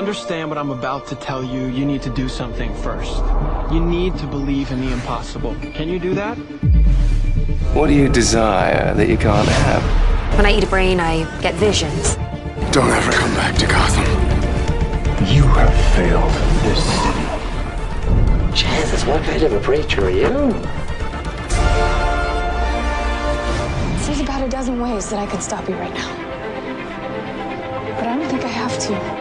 understand what I'm about to tell you, you need to do something first. You need to believe in the impossible. Can you do that? What do you desire that you can't have? When I eat a brain, I get visions. Don't ever come back to Gotham. You have failed this city. Jesus, what kind of a preacher are you? There's about a dozen ways that I could stop you right now. But I don't think I have to.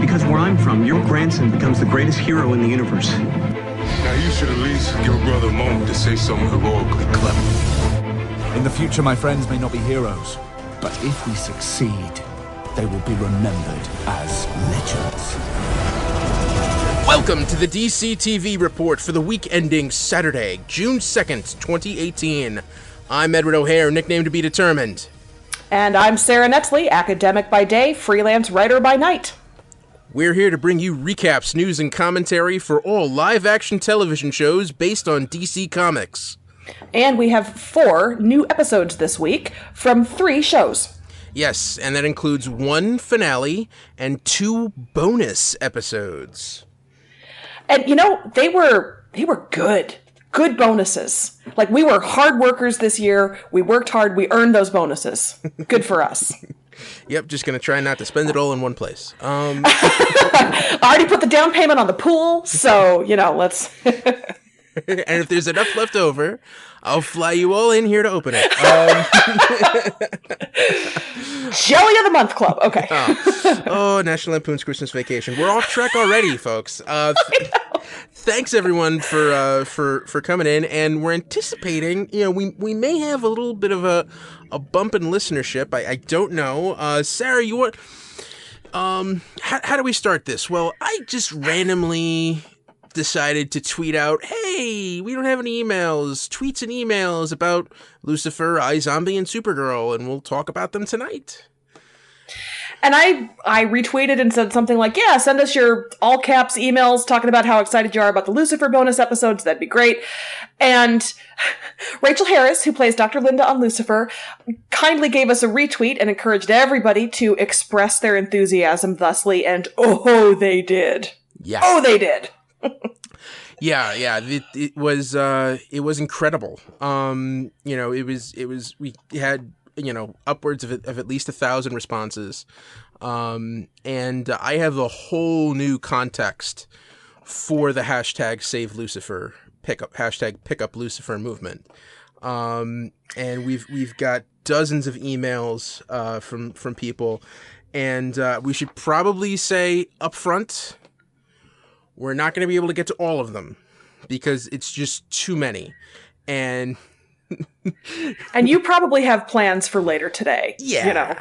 Because where I'm from, your grandson becomes the greatest hero in the universe. Now you should at least give a brother a moment to say something heroically clever. In the future, my friends may not be heroes, but if we succeed, they will be remembered as legends. Welcome to the DC TV report for the week ending Saturday, June 2nd, 2018. I'm Edward O'Hare, nickname to be determined. And I'm Sara, academic by day, freelance writer by night. We're here to bring you recaps, news, and commentary for all live-action television shows based on DC Comics. And we have 4 new episodes this week from 3 shows. Yes, and that includes 1 finale and 2 bonus episodes. And you know, they were good. Good bonuses. Like, we were hard workers this year. We worked hard. We earned those bonuses. Good for us. Yep, just going to try not to spend it all in one place. I already put the down payment on the pool, so, you know, let's... And if there's enough left over, I'll fly you all in here to open it. Jelly of the Month Club. Okay. Oh, National Lampoon's Christmas Vacation. We're off track already, folks. Thanks everyone for coming in, and we're anticipating, you know, we may have a little bit of a bump in listenership. I don't know. Sara, you want how do we start this? Well, I just randomly decided to tweet out, hey, we don't have any emails, tweets and emails about Lucifer, iZombie, and Supergirl, and we'll talk about them tonight. And I retweeted and said something like, yeah, send us your all caps emails talking about how excited you are about the Lucifer bonus episodes. That'd be great. And Rachel Harris, who plays Dr. Linda on Lucifer, kindly gave us a retweet and encouraged everybody to express their enthusiasm thusly. And oh, they did. Yeah. Oh, they did. Yeah. It was incredible. You know, we had, you know, upwards of at least 1,000 responses. And I have a whole new context for the hashtag Save Lucifer hashtag Pick Up Lucifer movement. And we've got dozens of emails from people, and we should probably say up front, we're not going to be able to get to all of them because it's just too many. And and you probably have plans for later today. Yeah. You know.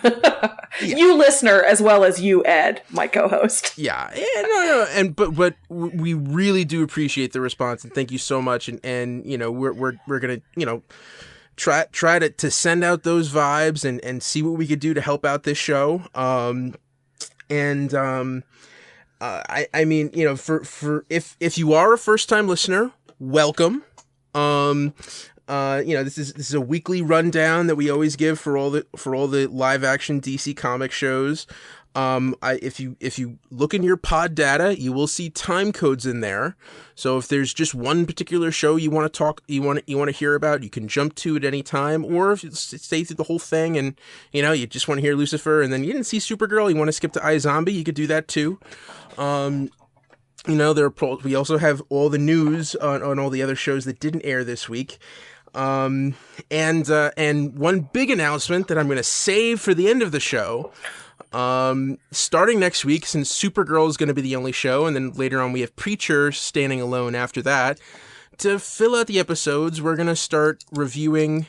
Yeah. You listener as well as you, Ed, my co-host. Yeah. No. And but we really do appreciate the response, and thank you so much. And you know, we're gonna, you know, try to send out those vibes and see what we could do to help out this show. I mean, you know, for if you are a first time listener, welcome. You know, this is a weekly rundown that we always give for all the live action DC comic shows. If you look in your pod data, you will see time codes in there. So if there's just one particular show you want to hear about, you can jump to at any time. Or if you stay through the whole thing and, you know, you just want to hear Lucifer and then you didn't see Supergirl, you want to skip to iZombie, you could do that too. You know, we also have all the news on all the other shows that didn't air this week. And one big announcement that I'm going to save for the end of the show. Starting next week, since Supergirl is going to be the only show, and then later on we have Preacher standing alone after that. To fill out the episodes, we're going to start reviewing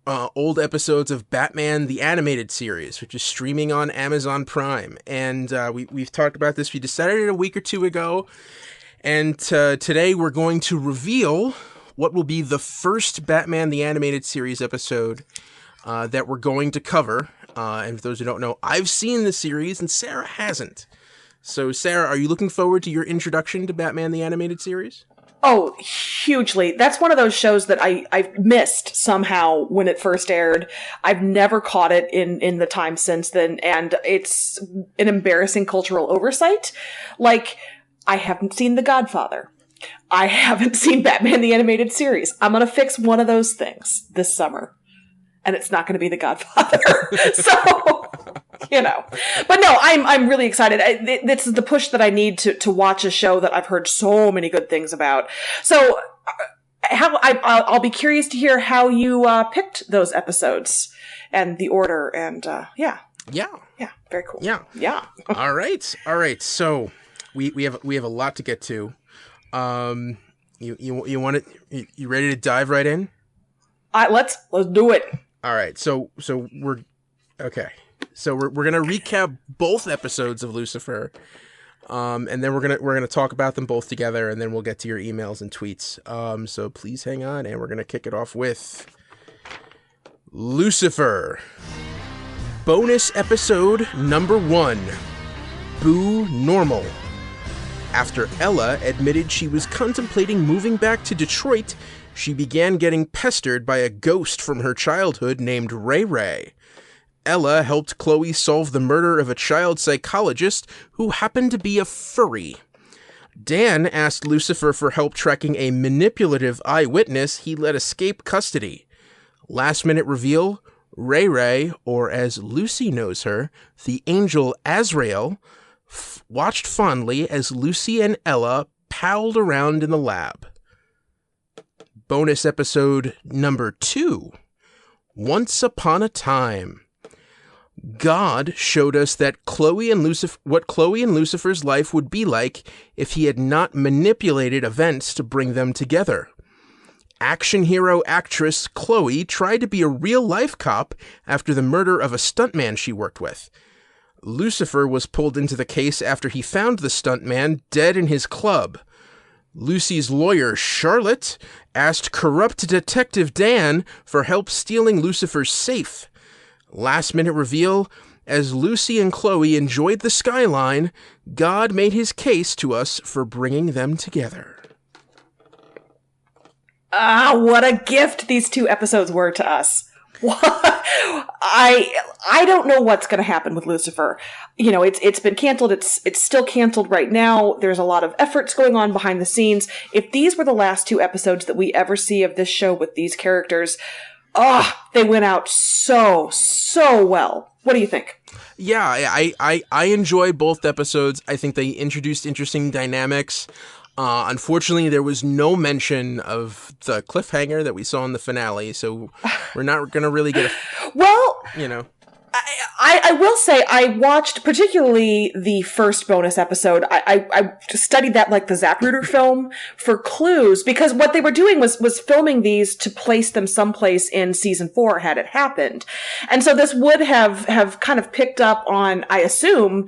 old episodes of Batman the Animated Series, which is streaming on Amazon Prime. And we've talked about this. We decided it a week or two ago. And today we're going to reveal what will be the first Batman the Animated Series episode that we're going to cover. And for those who don't know, I've seen the series and Sara hasn't. So, Sara, are you looking forward to your introduction to Batman the Animated Series? Oh, hugely. That's one of those shows that I've missed somehow when it first aired. I've never caught it in the time since then, and it's an embarrassing cultural oversight. Like, I haven't seen The Godfather. I haven't seen Batman the Animated Series. I'm going to fix one of those things this summer, and it's not going to be The Godfather. So, you know. But no, I'm really excited. This is the push that I need to watch a show that I've heard so many good things about. So I'll be curious to hear how you picked those episodes and the order, and yeah, very cool. Yeah. All right. So we have a lot to get to. You want it? You ready to dive right in? Let's do it. All right. So we're okay. So we're gonna recap both episodes of Lucifer, and then we're gonna talk about them both together, and then we'll get to your emails and tweets. So please hang on, and we're gonna kick it off with Lucifer, bonus episode number 1, Boo Normal. After Ella admitted she was contemplating moving back to Detroit, she began getting pestered by a ghost from her childhood named Ray Ray. Ella helped Chloe solve the murder of a child psychologist who happened to be a furry. Dan asked Lucifer for help tracking a manipulative eyewitness he let escape custody. Last-minute reveal, Ray Ray, or as Lucy knows her, the angel Azrael, watched fondly as Lucy and Ella palled around in the lab. Bonus episode number 2, Once Upon a Time. God showed us that what Chloe and Lucifer's life would be like if he had not manipulated events to bring them together. Action hero actress Chloe tried to be a real-life cop after the murder of a stuntman she worked with. Lucifer was pulled into the case after he found the stuntman dead in his club. Lucy's lawyer, Charlotte, asked corrupt detective Dan for help stealing Lucifer's safe. Last-minute reveal, as Lucy and Chloe enjoyed the skyline, God made his case to us for bringing them together. What a gift these 2 episodes were to us. I don't know what's going to happen with Lucifer. You know, it's been canceled. It's still canceled right now. There's a lot of efforts going on behind the scenes. If these were the last 2 episodes that we ever see of this show with these characters, they went out so well. What do you think? Yeah, I enjoyed both episodes. I think they introduced interesting dynamics. Unfortunately, there was no mention of the cliffhanger that we saw in the finale, so we're not going to really get I will say I watched particularly the first bonus episode. I studied that like the Zapruder film for clues, because what they were doing was filming these to place them someplace in season 4 had it happened. And so this would have kind of picked up on, I assume,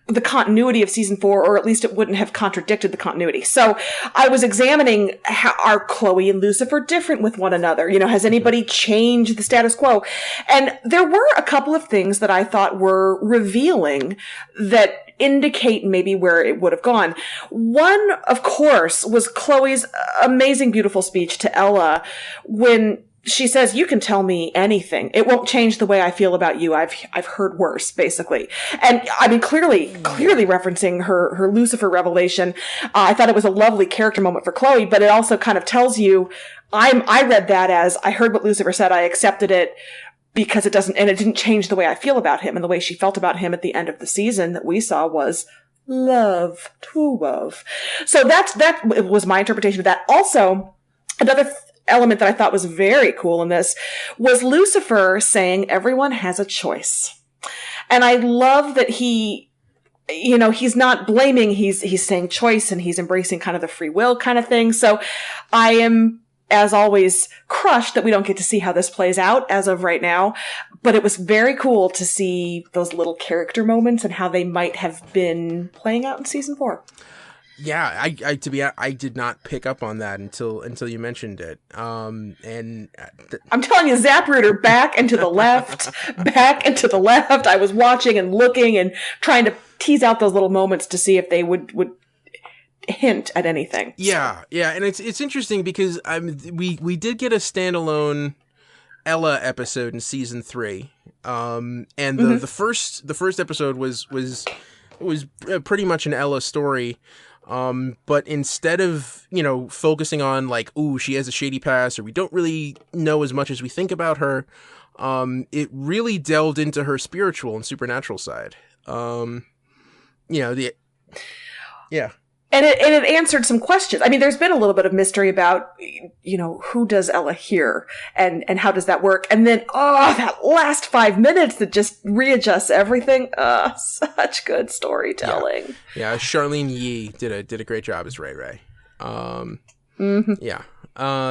the continuity of season 4, or at least it wouldn't have contradicted the continuity. So I was examining, how are Chloe and Lucifer different with one another? You know, has anybody changed the status quo? And there were a couple of things that I thought were revealing that indicate maybe where it would have gone. One, of course, was Chloe's amazing, beautiful speech to Ella when she says, "You can tell me anything. It won't change the way I feel about you. I've heard worse," basically. And I mean, clearly referencing her Lucifer revelation. I thought it was a lovely character moment for Chloe, but it also kind of tells you, I read that as, I heard what Lucifer said, I accepted it because it didn't change the way I feel about him. And the way she felt about him at the end of the season that we saw was love, true love. So that was my interpretation of that. Also, another element that I thought was very cool in this was Lucifer saying everyone has a choice. And I love that he's not blaming, he's saying choice, and he's embracing kind of the free will kind of thing. So I am, as always, crushed that we don't get to see how this plays out as of right now. But it was very cool to see those little character moments and how they might have been playing out in season 4. Yeah, I did not pick up on that until you mentioned it. I'm telling you, Zapruder, back and to the left, back and to the left. I was watching and looking and trying to tease out those little moments to see if they would hint at anything. Yeah, and it's interesting because we did get a standalone Ella episode in season 3, and the first episode was pretty much an Ella story, but instead of focusing on like, ooh, she has a shady past, or we don't really know as much as we think about her, it really delved into her spiritual and supernatural side. And it answered some questions. I mean, there's been a little bit of mystery about, who does Ella hear and how does that work? And then, that last 5 minutes that just readjusts everything. Such good storytelling. Yeah, Charlene Yee did a great job as Ray Ray. Yeah.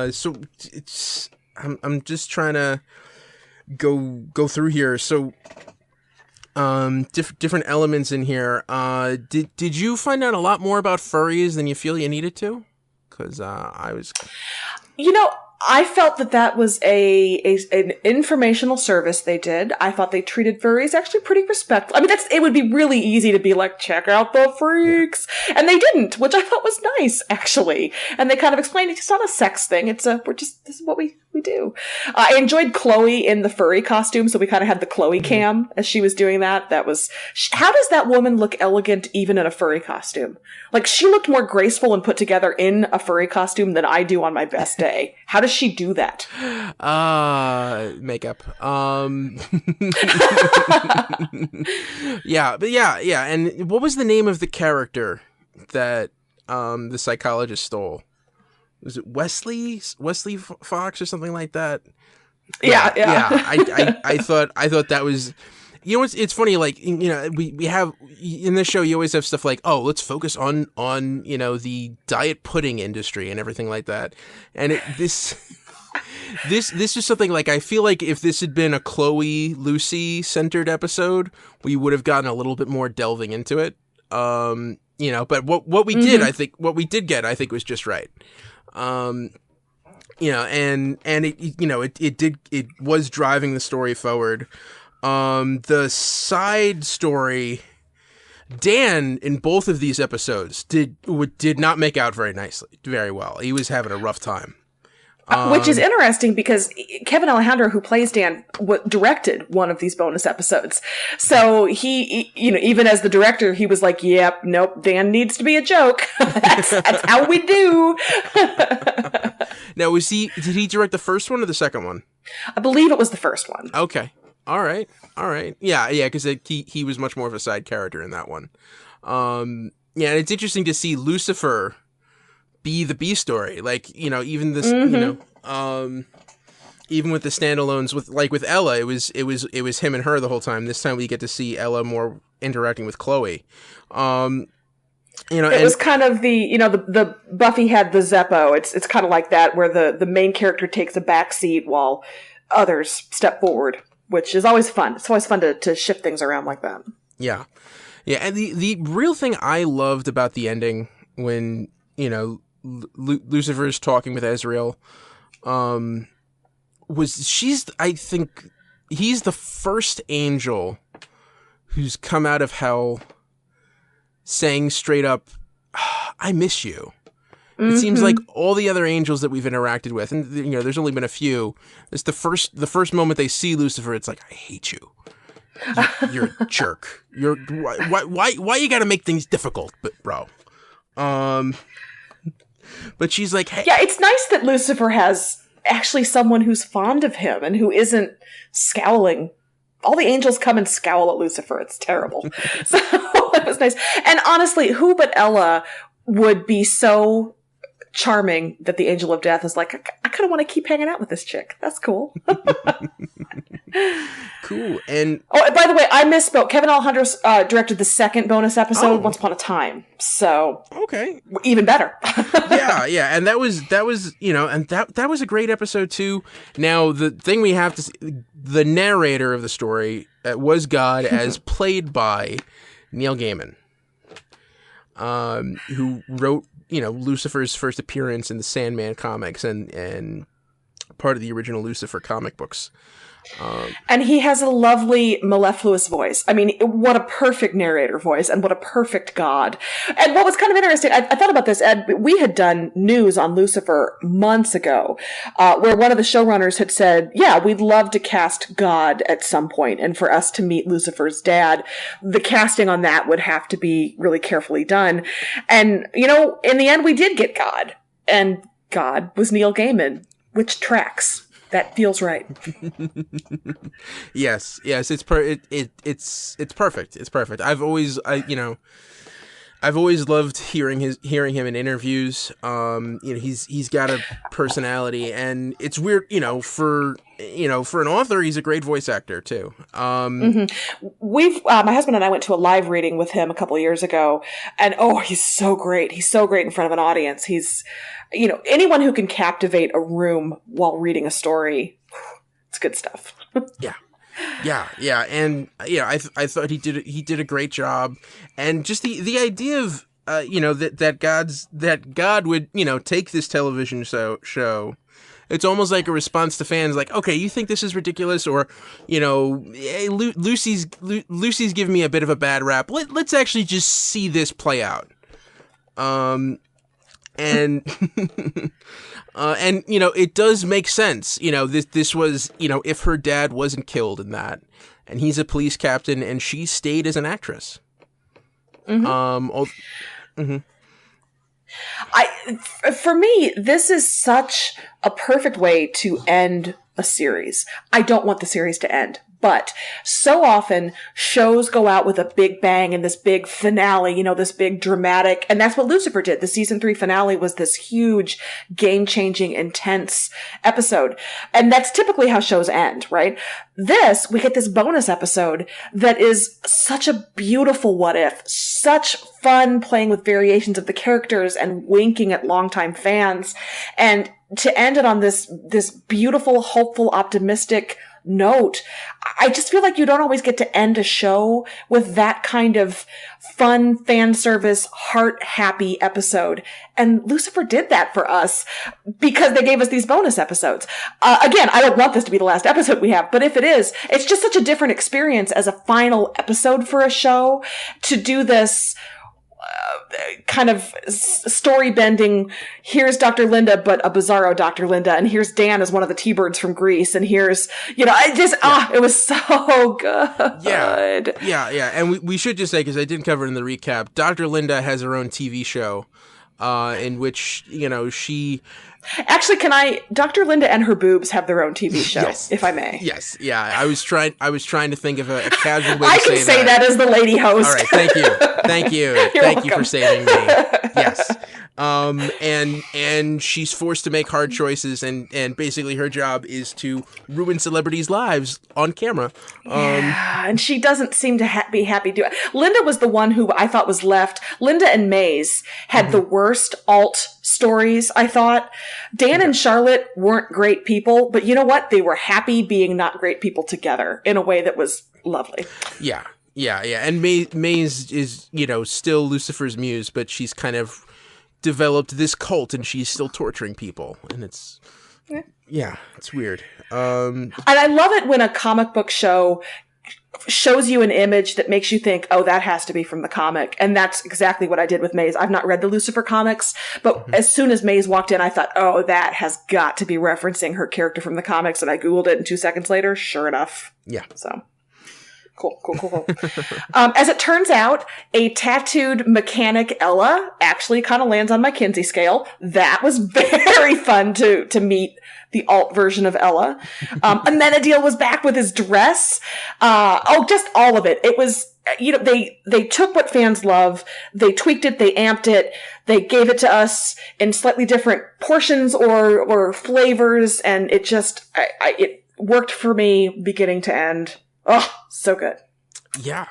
So it's I'm just trying to go through here. So different elements in here. Did you find out a lot more about furries than you feel you needed to? Because I was, I felt that was an informational service they did. I thought they treated furries actually pretty respectful. I mean, it would be really easy to be like, check out the freaks. Yeah. And they didn't, which I thought was nice, actually. And they kind of explained it's not a sex thing. This is what we do. I enjoyed Chloe in the furry costume. So we kind of had the Chloe cam as she was doing that. How does that woman look elegant even in a furry costume? Like, she looked more graceful and put together in a furry costume than I do on my best day. How does she do that? Makeup. Yeah. And what was the name of the character that the psychologist stole? Was it Wesley Fox or something like that? Yeah. I thought that was. It's funny, like, we have, in this show, you always have stuff like, oh, let's focus on the diet pudding industry and everything like that. And this is something like, I feel like if this had been a Chloe Lucy centered episode, we would have gotten a little bit more delving into it. But what we did, what we did get, I think was just right. And it was driving the story forward. The side story, Dan in both of these episodes did not make out very well. He was having a rough time. Which is interesting because Kevin Alejandro, who plays Dan, directed one of these bonus episodes. So he even as the director, he was like, "Yep, nope, Dan needs to be a joke. That's how we do." Now, did he direct the first one or the second one? I believe it was the first one. Okay. All right. Yeah, because he was much more of a side character in that one. And it's interesting to see Lucifer be the B story. Like, even this, even with the standalones with Ella, it was him and her the whole time. This time we get to see Ella more interacting with Chloe. It was kind of the Buffy had the Zeppo. It's kind of like that, where the main character takes a back seat while others step forward, which is always fun. It's always fun to shift things around like that. Yeah. And the real thing I loved about the ending when, Lucifer's talking with Ezreal, I think he's the first angel who's come out of hell saying straight up, I miss you. It seems like all the other angels that we've interacted with, and there's only been a few. It's the first moment they see Lucifer, it's like, I hate you. You're a jerk. Why you got to make things difficult, bro? But she's like, hey. Yeah, it's nice that Lucifer has actually someone who's fond of him and who isn't scowling. All the angels come and scowl at Lucifer. It's terrible. So it was nice. And honestly, who but Ella would be so charming that the angel of death is like, I kind of want to keep hanging out with this chick. That's cool. Cool. And by the way, I misspoke. Kevin Alejandro directed the second bonus episode, Once Upon a Time. So okay, even better. yeah, and that was and that was a great episode too. Now the thing we have to see, the narrator of the story was God, as played by Neil Gaiman, who wrote Lucifer's first appearance in the Sandman comics and part of the original Lucifer comic books. And he has a lovely mellifluous voice. I mean, what a perfect narrator voice and what a perfect god. And what was kind of interesting, I thought about this, Ed, we had done news on Lucifer months ago, where one of the showrunners had said, yeah, we'd love to cast God at some point, and for us to meet Lucifer's dad, the casting on that would have to be really carefully done. And, you know, in the end, we did get God. And God was Neil Gaiman, which tracks. That feels right. Yes, it's perfect. It's perfect. I've always loved hearing him in interviews. He's got a personality, and it's weird, for an author, he's a great voice actor too. We've my husband and I went to a live reading with him a couple of years ago, and he's so great. He's so great in front of an audience. He's anyone who can captivate a room while reading a story, it's good stuff. Yeah, and I thought he did a great job, and just the idea of that God would take this television show. It's almost like a response to fans, like, okay, you think this is ridiculous, or hey, Lucy's giving me a bit of a bad rap. Let's actually just see this play out. And and it does make sense. This was if her dad wasn't killed in that, and he's a police captain, and she stayed as an actress. For me, this is such a perfect way to end a series. I don't want the series to end. But so often shows go out with a big bang and this big finale, this big dramatic, and that's what Lucifer did. The season 3 finale was this huge, game-changing, intense episode. And that's typically how shows end, right? We get this bonus episode that is such a beautiful what if, such fun playing with variations of the characters and winking at longtime fans. And to end it on this beautiful, hopeful, optimistic note, I just feel like you don't always get to end a show with that kind of fun, fan service, heart-happy episode. And Lucifer did that for us because they gave us these bonus episodes. Again, I don't want this to be the last episode we have, but if it is, it's just such a different experience as a final episode for a show to do this kind of story bending. Here's Dr. Linda, but a bizarro Dr. Linda, and here's Dan as one of the T-Birds from Greece, and here's it was so good. Yeah. And we should just say, because I didn't cover it in the recap, Dr. Linda has her own TV show, in which she. Actually, Dr. Linda and her boobs have their own TV show, if I may. Yes, yeah. I was trying to think of a casual way to say that. I can say that as the lady host. All right, thank you. Thank you for saving me. Yes. And she's forced to make hard choices, and basically her job is to ruin celebrities' lives on camera. And she doesn't seem to be happy doing it. Linda was the one who I thought was left. Linda and Maze had the worst alt stories, I thought. Dan and Charlotte weren't great people, but you know what? They were happy being not great people together in a way that was lovely. Yeah. And Maze is, still Lucifer's muse, but she's kind of developed this cult, and she's still torturing people, and it's weird. And I love it when a comic book show shows you an image that makes you think, oh, that has to be from the comic. And that's exactly what I did with Maze. I've not read the Lucifer comics, but as soon as Maze walked in, I thought, oh, that has got to be referencing her character from the comics. And I Googled it, and 2 seconds later, sure enough. Yeah. So cool. As it turns out, a tattooed mechanic Ella actually kind of lands on my Kinsey scale. That was very fun to meet the alt version of Ella. Amenadiel was back with his dress. Just all of it. It was, they took what fans love, they tweaked it, they amped it, they gave it to us in slightly different portions or flavors, and it just, it worked for me beginning to end. Oh, so good. Yeah.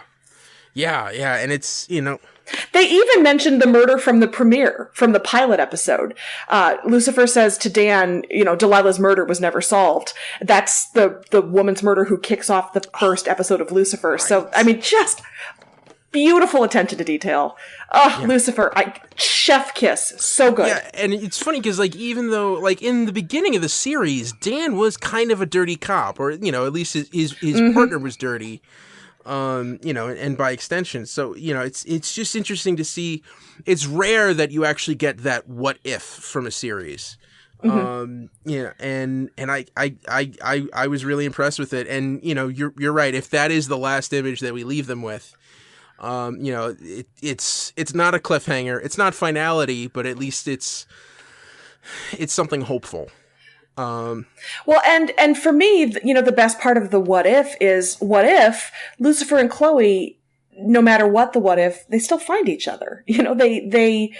And it's, They even mentioned the murder from the premiere, from the pilot episode. Lucifer says to Dan, Delilah's murder was never solved. That's the woman's murder who kicks off the first episode of Lucifer. Right. So, I mean, just beautiful attention to detail. Oh, Lucifer, chef kiss, so good. Yeah, and it's funny because like even though like in the beginning of the series, Dan was kind of a dirty cop, or at least his partner was dirty. And by extension. So, it's just interesting to see. It's rare that you actually get that what if from a series. And I was really impressed with it. And, you're right. If that is the last image that we leave them with, it's not a cliffhanger. It's not finality, but at least it's something hopeful. Well, and for me, the best part of the what if is what if Lucifer and Chloe, no matter what the what if, they still find each other. They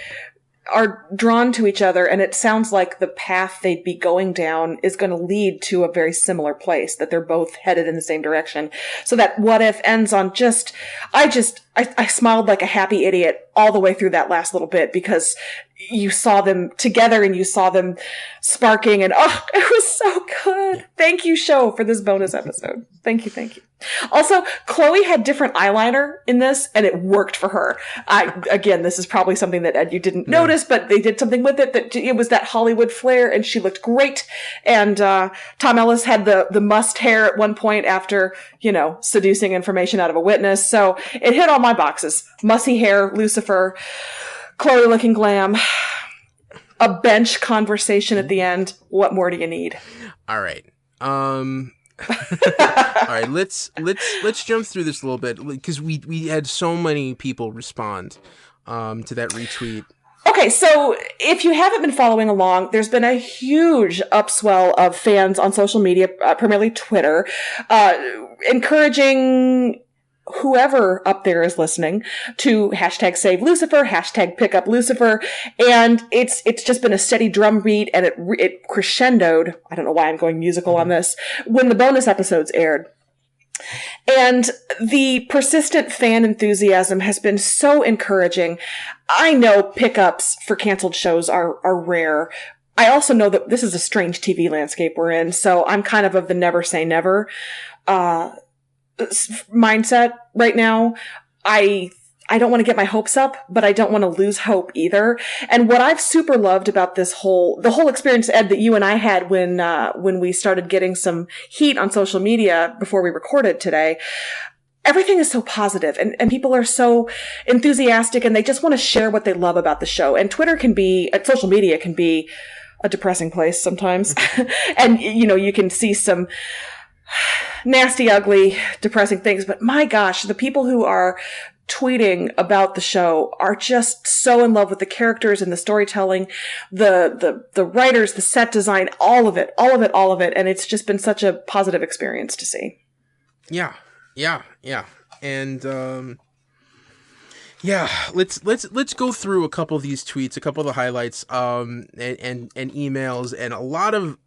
are drawn to each other, and it sounds like the path they'd be going down is going to lead to a very similar place, that they're both headed in the same direction. So that what if ends on I smiled like a happy idiot all the way through that last little bit, because you saw them together and you saw them sparking, and it was so good. Thank you, show, for this bonus episode. Thank you. Also, Chloe had different eyeliner in this, and it worked for her. Again, this is probably something that, Ed, you didn't notice, but they did something with it, that it was that Hollywood flair, and she looked great. And Tom Ellis had the must hair at one point after, seducing information out of a witness. So it hit all my boxes. Mussy hair, Lucifer, Chloe looking glam, a bench conversation at the end. What more do you need? All right. All right, let's jump through this a little bit, because we had so many people respond to that retweet. Okay, so if you haven't been following along, there's been a huge upswell of fans on social media, primarily Twitter, encouraging whoever up there is listening to hashtag save Lucifer, hashtag pick up Lucifer. And it's just been a steady drumbeat, and it crescendoed. I don't know why I'm going musical on this, when the bonus episodes aired. And the persistent fan enthusiasm has been so encouraging. I know pickups for canceled shows are rare. I also know that this is a strange TV landscape we're in, so I'm kind of the never say never mindset right now. I don't want to get my hopes up, but I don't want to lose hope either. And what I've super loved about the whole experience, Ed, that you and I had when we started getting some heat on social media before we recorded today, everything is so positive, and people are so enthusiastic, and they just want to share what they love about the show. And social media can be a depressing place sometimes. And, you can see some nasty, ugly, depressing things. But my gosh, the people who are tweeting about the show are just so in love with the characters and the storytelling, the writers, the set design, all of it. And it's just been such a positive experience to see. Yeah. And, let's go through a couple of these tweets, a couple of the highlights, and emails, and a lot of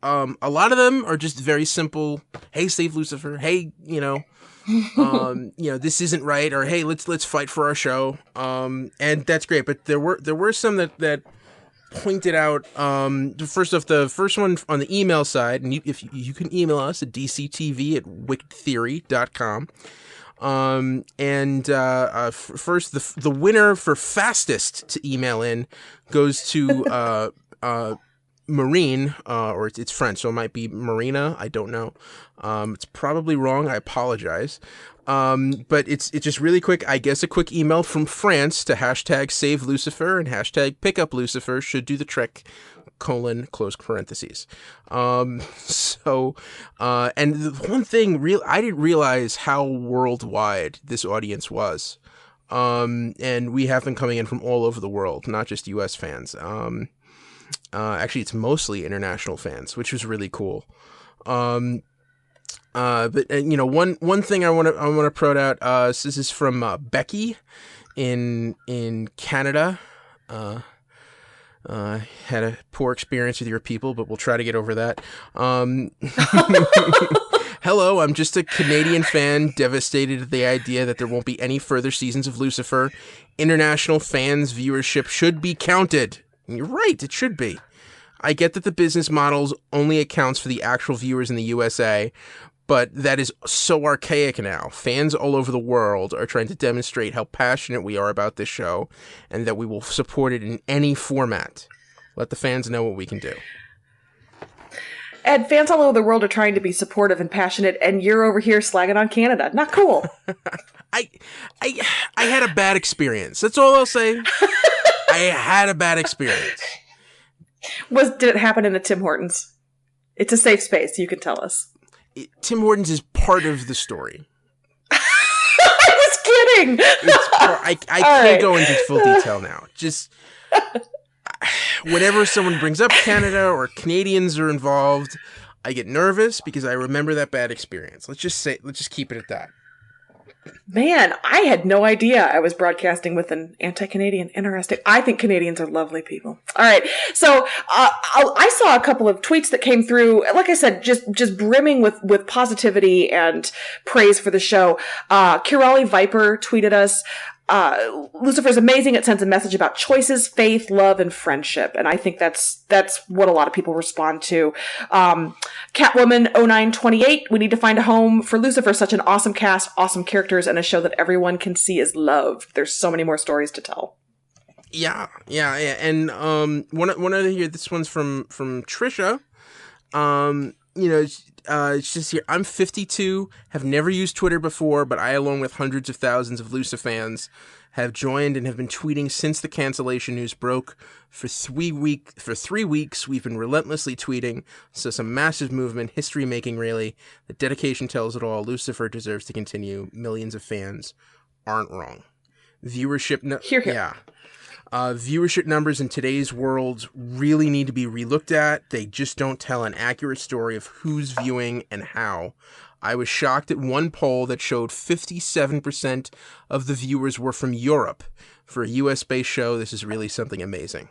them are just very simple. Hey, save Lucifer. Hey, this isn't right, or hey, let's fight for our show. And that's great. But there were some that pointed out, first off, the first one on the email side, and if you can email us at dctv@wickedtheory.com. First, the winner for fastest to email in goes to Marine, or it's French, so it might be Marina. I don't know. It's probably wrong. I apologize. But it's just really quick. I guess a quick email from France to hashtag save Lucifer and hashtag pick up Lucifer should do the trick. Close parentheses. And the one thing I didn't realize how worldwide this audience was. And we have them coming in from all over the world, not just US fans. Actually, it's mostly international fans, which was really cool. But one thing I want to put out. This is from Becky in Canada. Had a poor experience with your people, but we'll try to get over that. Hello, I'm just a Canadian fan, devastated at the idea that there won't be any further seasons of Lucifer. International fans' viewership should be counted. And you're right, it should be. I get that the business models only accounts for the actual viewers in the USA, But that is so archaic now. Fans all over the world are trying to demonstrate how passionate we are about this show and that we will support it in any format. Let the fans know what we can do. And fans all over the world are trying to be supportive and passionate, and you're over here slagging on Canada. Not cool. I had a bad experience. That's all I'll say. I had a bad experience. Did it happen in a Tim Hortons? It's a safe space. You can tell us. Tim Hortons is part of the story. I was kidding. I can't go into full detail now. Just whenever someone brings up Canada or Canadians are involved, I get nervous because I remember that bad experience. Let's just keep it at that. Man, I had no idea I was broadcasting with an anti-Canadian. Interesting. I think Canadians are lovely people. All right. So I saw a couple of tweets that came through, like I said, just brimming with positivity and praise for the show. Kirali Viper tweeted us, Lucifer's amazing. It sends a message about choices, faith, love, and friendship. And I think that's what a lot of people respond to. Catwoman0928, we need to find a home for Lucifer. Such an awesome cast, awesome characters, and a show that everyone can see is loved. There's so many more stories to tell. Yeah. And one other here, this one's from Trisha. It's just here. I'm 52, have never used Twitter before, but I, along with hundreds of thousands of Lucifer fans, have joined and have been tweeting since the cancellation news broke. For 3 weeks, we've been relentlessly tweeting. So some massive movement, history making really. The dedication tells it all. Lucifer deserves to continue. Millions of fans aren't wrong. Viewership, viewership numbers in today's world really need to be relooked at. They just don't tell an accurate story of who's viewing and how. I was shocked at one poll that showed 57% of the viewers were from Europe. For a US-based show, this is really something amazing.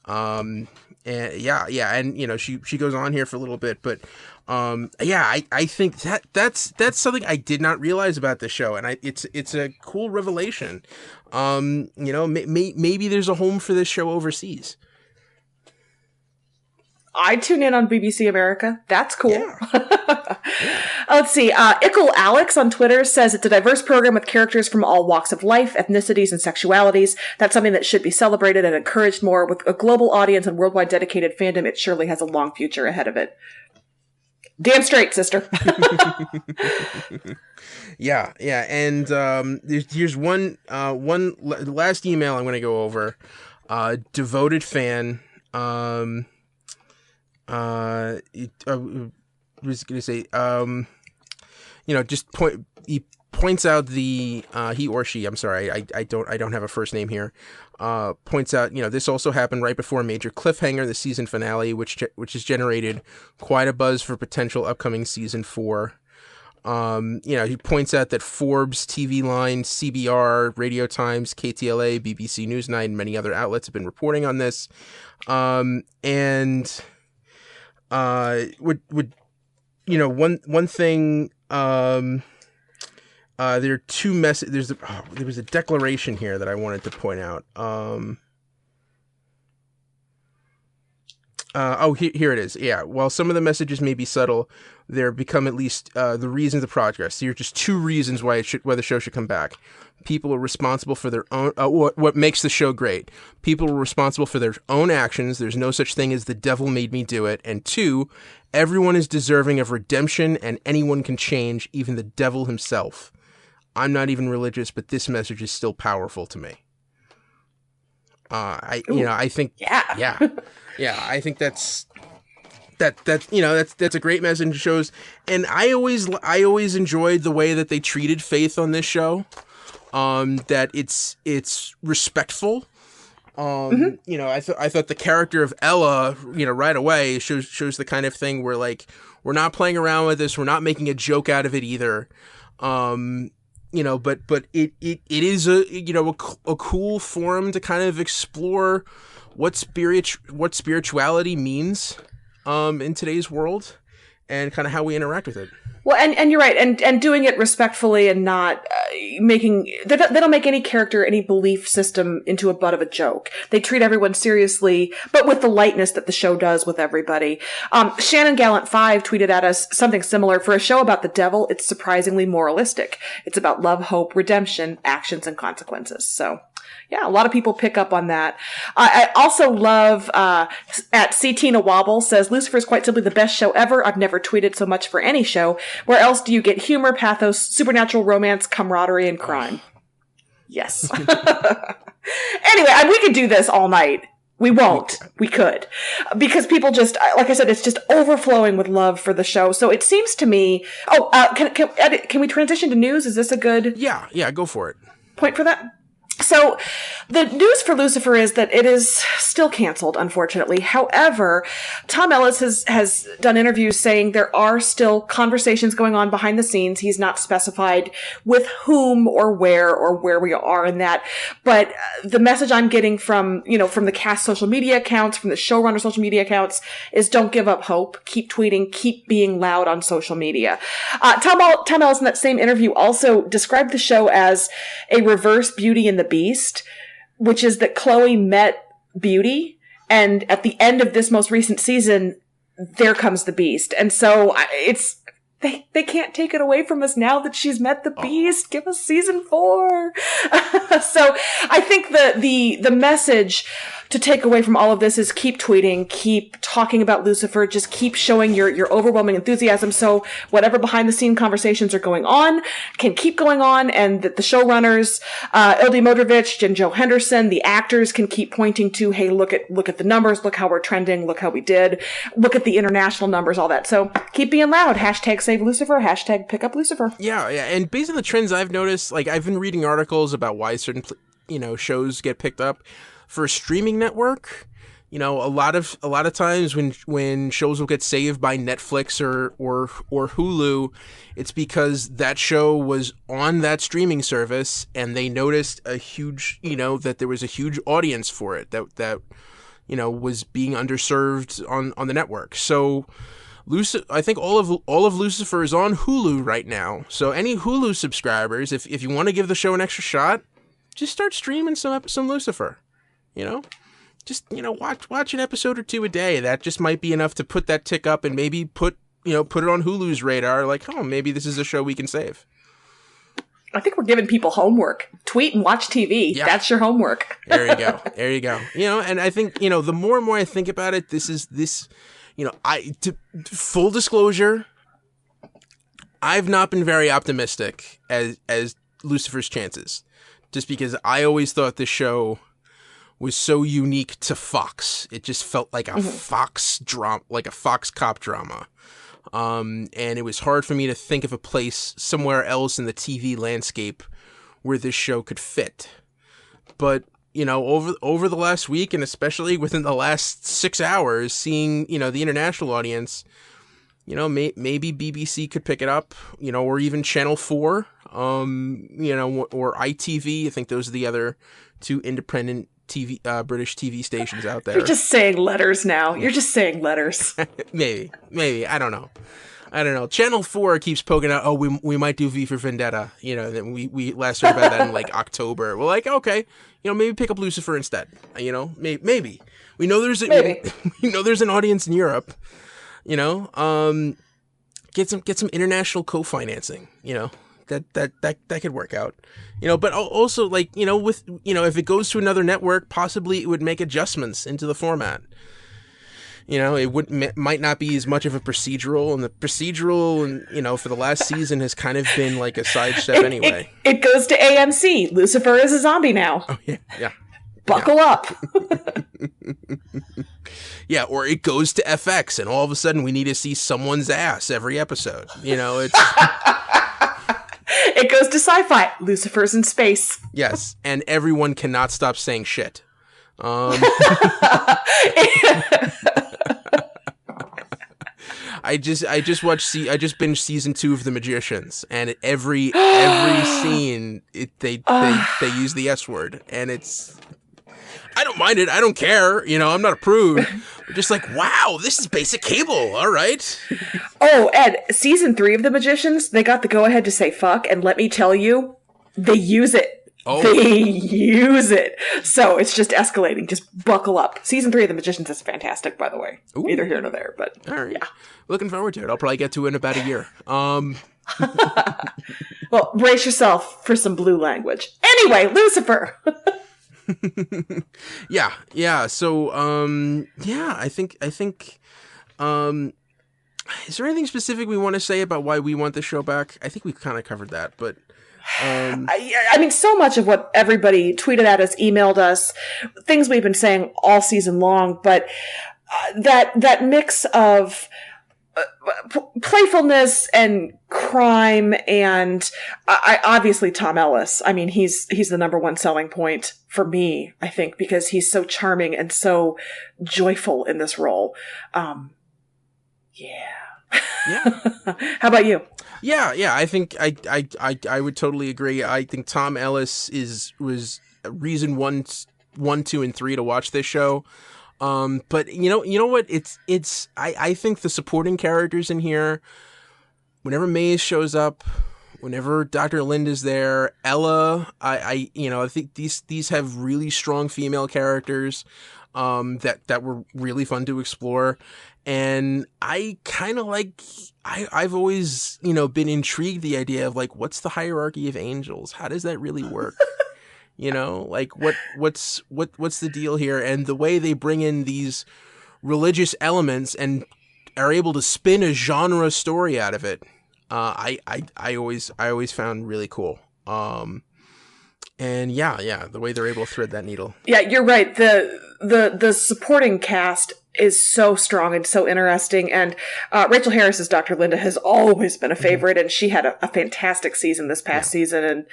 And she goes on here for a little bit, but I think that's something I did not realize about this show, and it's a cool revelation. Maybe there's a home for this show overseas. I tune in on BBC America. That's cool. Yeah. Let's see. Ickle Alex on Twitter says it's a diverse program with characters from all walks of life, ethnicities, and sexualities. That's something that should be celebrated and encouraged more. With a global audience and worldwide dedicated fandom, it surely has a long future ahead of it. Damn straight, sister. Yeah. And here's one last email I'm going to go over. Devoted fan. Was going to say, he points out he or she, I'm sorry, I don't have a first name here, points out, this also happened right before a major cliffhanger, the season finale, which has generated quite a buzz for potential upcoming season 4. He points out that Forbes, TV Line, CBR, Radio Times, KTLA, BBC Newsnight, and many other outlets have been reporting on this. One thing, there are two messages. There was a declaration here that I wanted to point out. Here it is. Yeah. While some of the messages may be subtle, there become at least the reasons of progress. Here are just 2 reasons why the show should come back. People are responsible for their own. What makes the show great? People are responsible for their own actions. There's no such thing as the devil made me do it. And 2, everyone is deserving of redemption, and anyone can change, even the devil himself. I'm not even religious, but this message is still powerful to me. I think that's a great message. It shows, and I always enjoyed the way that they treated faith on this show. That it's respectful. I thought the character of Ella, right away shows the kind of thing where, like, we're not playing around with this, we're not making a joke out of it either. But it is a cool forum to kind of explore what spirituality means in today's world, and kind of how we interact with it. Well, and you're right, and doing it respectfully and not they don't make any character, any belief system into a butt of a joke. They treat everyone seriously, but with the lightness that the show does with everybody. Shannon Gallant 5 tweeted at us something similar. For a show about the devil, it's surprisingly moralistic. It's about love, hope, redemption, actions, and consequences. So, yeah, a lot of people pick up on that. I also love, at C. Tina Wobble says, Lucifer is quite simply the best show ever. I've never tweeted so much for any show. Where else do you get humor, pathos, supernatural romance, camaraderie, and crime? Yes. Anyway, we could do this all night. We won't. We could. Because people just, like I said, it's just overflowing with love for the show. So it seems to me... can we transition to news? Is this a good... Yeah, go for it. Point for that? So the news for Lucifer is that it is still canceled, unfortunately. However, Tom Ellis has done interviews saying there are still conversations going on behind the scenes. He's not specified with whom or where we are in that. But the message I'm getting from the cast social media accounts, from the showrunner social media accounts, is don't give up hope. Keep tweeting. Keep being loud on social media. Tom Ellis in that same interview also described the show as a reverse Beauty and the Beast, which is that Chloe met Beauty, and at the end of this most recent season, there comes the Beast. And so they can't take it away from us now that she's met the Beast. Give us season 4. So I think the message to take away from all of this is keep tweeting, keep talking about Lucifer, just keep showing your overwhelming enthusiasm. So whatever behind the scene conversations are going on can keep going on, and that the showrunners, Ildi Modrovich and Joe Henderson, the actors can keep pointing to, hey, look at the numbers, look how we're trending, look how we did, look at the international numbers, all that. So keep being loud. Hashtag save Lucifer, hashtag pick up Lucifer. Yeah. And based on the trends I've noticed, like I've been reading articles about why certain shows get picked up. For a streaming network, a lot of times when shows will get saved by Netflix or Hulu, it's because that show was on that streaming service and they noticed a huge, that there was a huge audience for it that was being underserved on the network. So I think all of Lucifer is on Hulu right now. So any Hulu subscribers, if you want to give the show an extra shot, just start streaming some Lucifer. Watch an episode or two a day. That just might be enough to put that tick up and maybe put it on Hulu's radar. Like, maybe this is a show we can save. I think we're giving people homework. Tweet and watch TV. Yeah. That's your homework. There you go. And I think, the more and more I think about it, full disclosure, I've not been very optimistic as Lucifer's chances, just because I always thought this show was so unique to Fox. It just felt like a Fox drama, like a Fox cop drama. And it was hard for me to think of a place somewhere else in the TV landscape where this show could fit. But, over the last week, and especially within the last 6 hours, seeing, the international audience, maybe BBC could pick it up, or even Channel 4, or ITV. I think those are the other two independent TV, British TV stations out there. You're just saying letters now. You're just saying letters. Maybe. I don't know. Channel 4 keeps poking out, we might do V for Vendetta. Then we last heard about that in like October. We're like, okay, maybe pick up Lucifer instead. Maybe. We know there's an audience in Europe. Get some international co-financing. That could work out, but also with, if it goes to another network, possibly it would make adjustments into the format. It might not be as much of a procedural, and the procedural, and for the last season has kind of been like a sidestep anyway. It goes to AMC. Lucifer is a zombie now. Oh yeah. Buckle up. Yeah, or it goes to FX, and all of a sudden we need to see someone's ass every episode. It's. It goes to Sci-Fi. Lucifer's in space. Yes, and everyone cannot stop saying shit. I just binged season 2 of The Magicians, and every scene they use the S word, and it's. I don't mind it. I don't care. I'm not a prude. We're just like, wow, this is basic cable. All right. Oh, Ed, season 3 of The Magicians, they got the go-ahead to say fuck, and let me tell you, they use it. Oh. They use it. So it's just escalating. Just buckle up. Season 3 of The Magicians is fantastic, by the way. Ooh. Neither here nor there, but all right. Yeah. Looking forward to it. I'll probably get to it in about a year. Well, brace yourself for some blue language. Anyway, Lucifer. Yeah. So, I think, is there anything specific we want to say about why we want the show back? I think we've kind of covered that, but, I mean, so much of what everybody tweeted at us, emailed us, things we've been saying all season long, but that mix of playfulness and crime, and I obviously Tom Ellis. I mean, he's the number one selling point for me, I think, because he's so charming and so joyful in this role. Yeah. How about you? Yeah. I think I would totally agree. I think Tom Ellis was reason 1, 2, and 3 to watch this show. But you know what? I think the supporting characters in here, whenever Maze shows up, whenever Dr. Linda's there, Ella, I think these have really strong female characters, that were really fun to explore. And I kind of I've always, been intrigued the idea of like, what's the hierarchy of angels? How does that really work? What's the deal here? And the way they bring in these religious elements and are able to spin a genre story out of it, I always found really cool. And the way they're able to thread that needle. Yeah, you're right. The supporting cast is so strong and so interesting. And Rachel Harris's Dr. Linda has always been a favorite, and she had a fantastic season this past season. And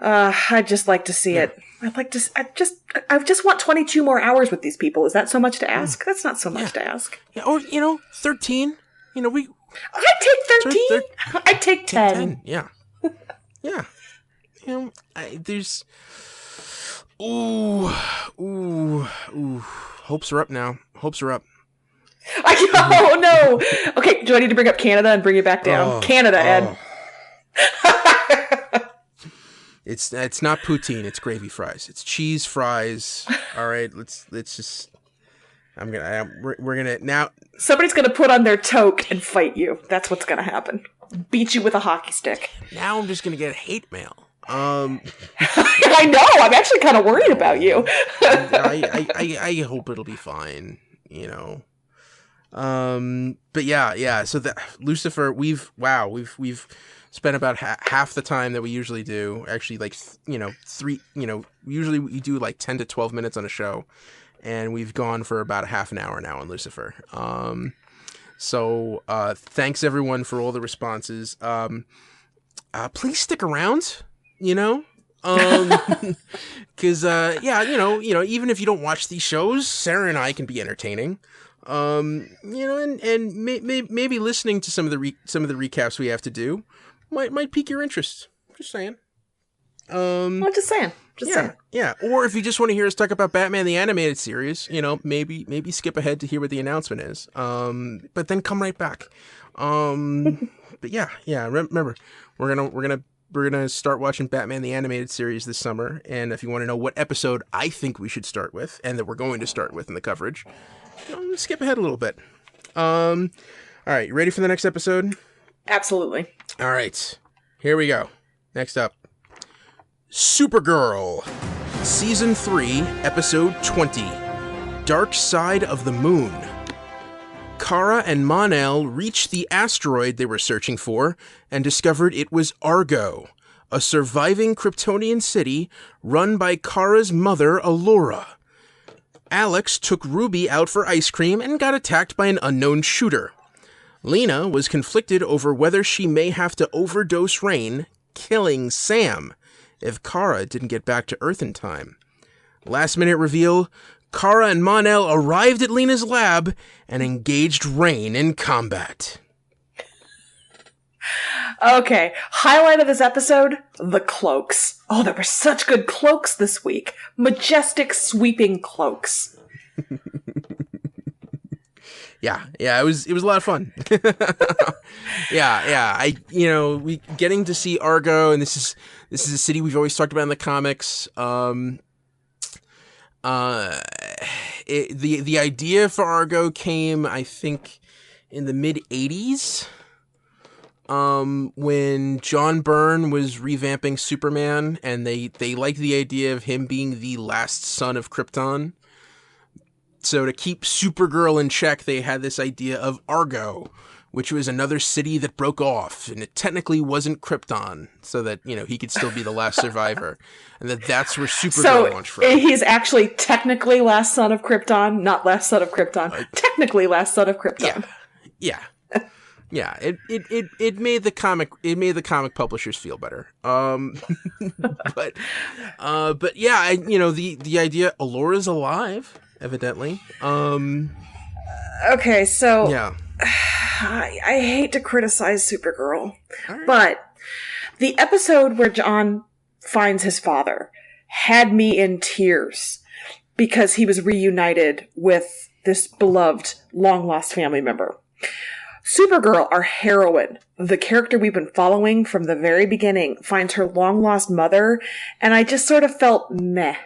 I'd just like to see it. I just want 22 more hours with these people. Is that so much to ask? That's not so much to ask. Yeah, or 13. I'd take 13. I'd take 10. Yeah. Yeah. There's ooh. Hopes are up now. Hopes are up. Oh no. Okay, do I need to bring up Canada and bring it back down? Canada, Ed. It's not poutine, it's gravy fries. It's cheese fries. All right, let's just we're gonna now somebody's gonna put on their toque and fight you. That's what's gonna happen. Beat you with a hockey stick. Now I'm just gonna get hate mail. I know. I'm actually kind of worried about you. I hope it'll be fine. But yeah. So that Lucifer, we've spent about half the time that we usually do. Actually, three. Usually we do like 10 to 12 minutes on a show, and we've gone for about a half an hour now on Lucifer. So thanks everyone for all the responses. Please stick around. Because even if you don't watch these shows, Sarah and I can be entertaining. And maybe listening to some of the recaps we have to do might pique your interest. Just saying. I'm just saying. Saying. Yeah. Or if you just want to hear us talk about Batman the Animated Series, maybe skip ahead to hear what the announcement is. But then come right back. But yeah. Remember, we're gonna start watching Batman the Animated Series this summer, and if you want to know what episode I think we should start with, and that we're going to start with in the coverage, skip ahead a little bit. All right, you ready for the next episode? Absolutely. All right, here we go. Next up, Supergirl, Season 3, Episode 20, Dark Side of the Moon. Kara and Mon-El reached the asteroid they were searching for and discovered it was Argo, a surviving Kryptonian city run by Kara's mother, Allura. Alex took Ruby out for ice cream and got attacked by an unknown shooter. Lena was conflicted over whether she may have to overdose Rain, killing Sam, if Kara didn't get back to Earth in time. Last-minute reveal, Kara and Mon-El arrived at Lena's lab and engaged Rain in combat. Okay, highlight of this episode, the cloaks. Oh, there were such good cloaks this week. Majestic, sweeping cloaks. Yeah, it was a lot of fun. Yeah. We getting to see Argo, and this is a city we've always talked about in the comics. The idea for Argo came, I think, in the mid-'80s. When John Byrne was revamping Superman, and they liked the idea of him being the last son of Krypton. So to keep Supergirl in check, they had this idea of Argo, which was another city that broke off, and it technically wasn't Krypton, so that, he could still be the last survivor. And that's where Supergirl launched from. So he's actually technically last son of Krypton, not last son of Krypton. Technically last son of Krypton. Yeah. Yeah, it made the comic publishers feel better. But yeah, the idea Alora's alive, evidently. Okay, so yeah. I hate to criticize Supergirl, but the episode where John finds his father had me in tears because he was reunited with this beloved, long-lost family member. Supergirl, our heroine, the character we've been following from the very beginning, finds her long-lost mother, and I just sort of felt meh.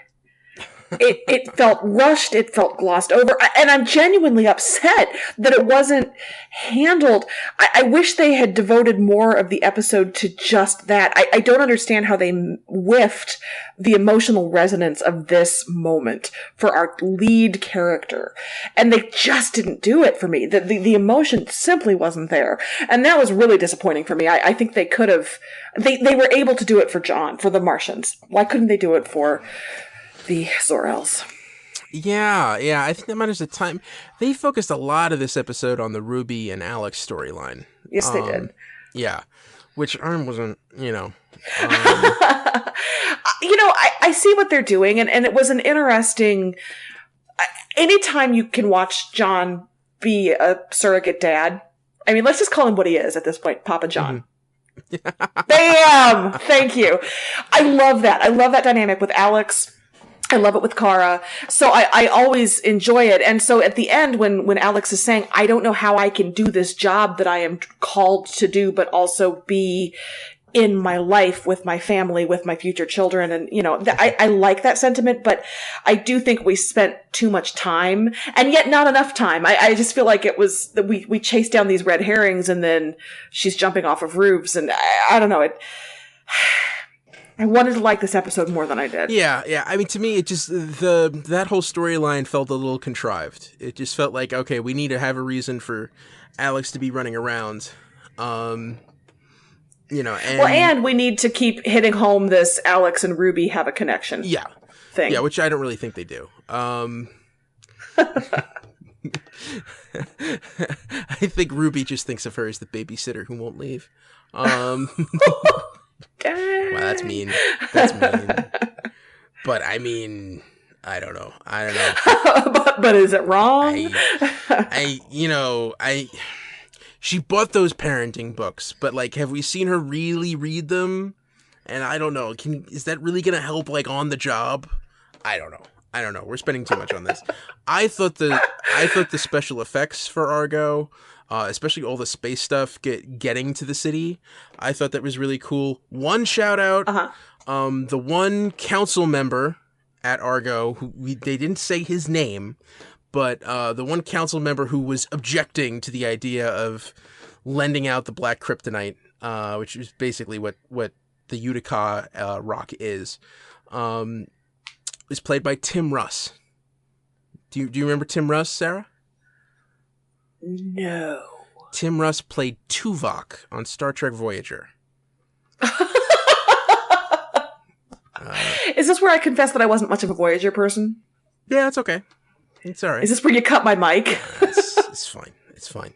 It felt rushed, it felt glossed over, and I'm genuinely upset that it wasn't handled. I wish they had devoted more of the episode to just that. I don't understand how they whiffed the emotional resonance of this moment for our lead character. And they just didn't do it for me. The emotion simply wasn't there. And that was really disappointing for me. I think they could have, they were able to do it for John, for the Martians. Why couldn't they do it for the Zor-Els? Yeah, I think that matters the time. They focused a lot of this episode on the Ruby and Alex storyline. Yes, they did. Yeah, which wasn't, I see what they're doing, and it was an interesting. Anytime you can watch John be a surrogate dad, I mean, let's just call him what he is at this point, Papa John. Mm-hmm. Bam! Thank you. I love that. I love that dynamic with Alex. I love it with Kara. So I always enjoy it. And so at the end, when Alex is saying, I don't know how I can do this job that I am called to do, but also be in my life with my family, with my future children. And, I like that sentiment, but I do think we spent too much time and yet not enough time. I just feel like it was that we chased down these red herrings and then she's jumping off of roofs. And I don't know. I wanted to like this episode more than I did. Yeah. I mean, to me, it just, that whole storyline felt a little contrived. It just felt like, okay, we need to have a reason for Alex to be running around. And we need to keep hitting home this Alex and Ruby have a connection. Yeah. Thing. Yeah, which I don't really think they do. I think Ruby just thinks of her as the babysitter who won't leave. Wow, that's mean. But I mean, I don't know. but is it wrong? She bought those parenting books, but have we seen her really read them? And I don't know. Is that really going to help on the job? I don't know. We're spending too much on this. I thought the special effects for Argo, especially all the space stuff getting to the city, I thought that was really cool. One shout out, the one council member at Argo who they didn't say his name, but the one council member who was objecting to the idea of lending out the black kryptonite, which is basically what the Utica rock is played by Tim Russ. Do you remember Tim Russ, Sarah? No. Tim Russ played Tuvok on Star Trek Voyager. Is this where I confess that I wasn't much of a Voyager person? Yeah, it's okay. It's all right. Is this where you cut my mic? It's fine. It's fine.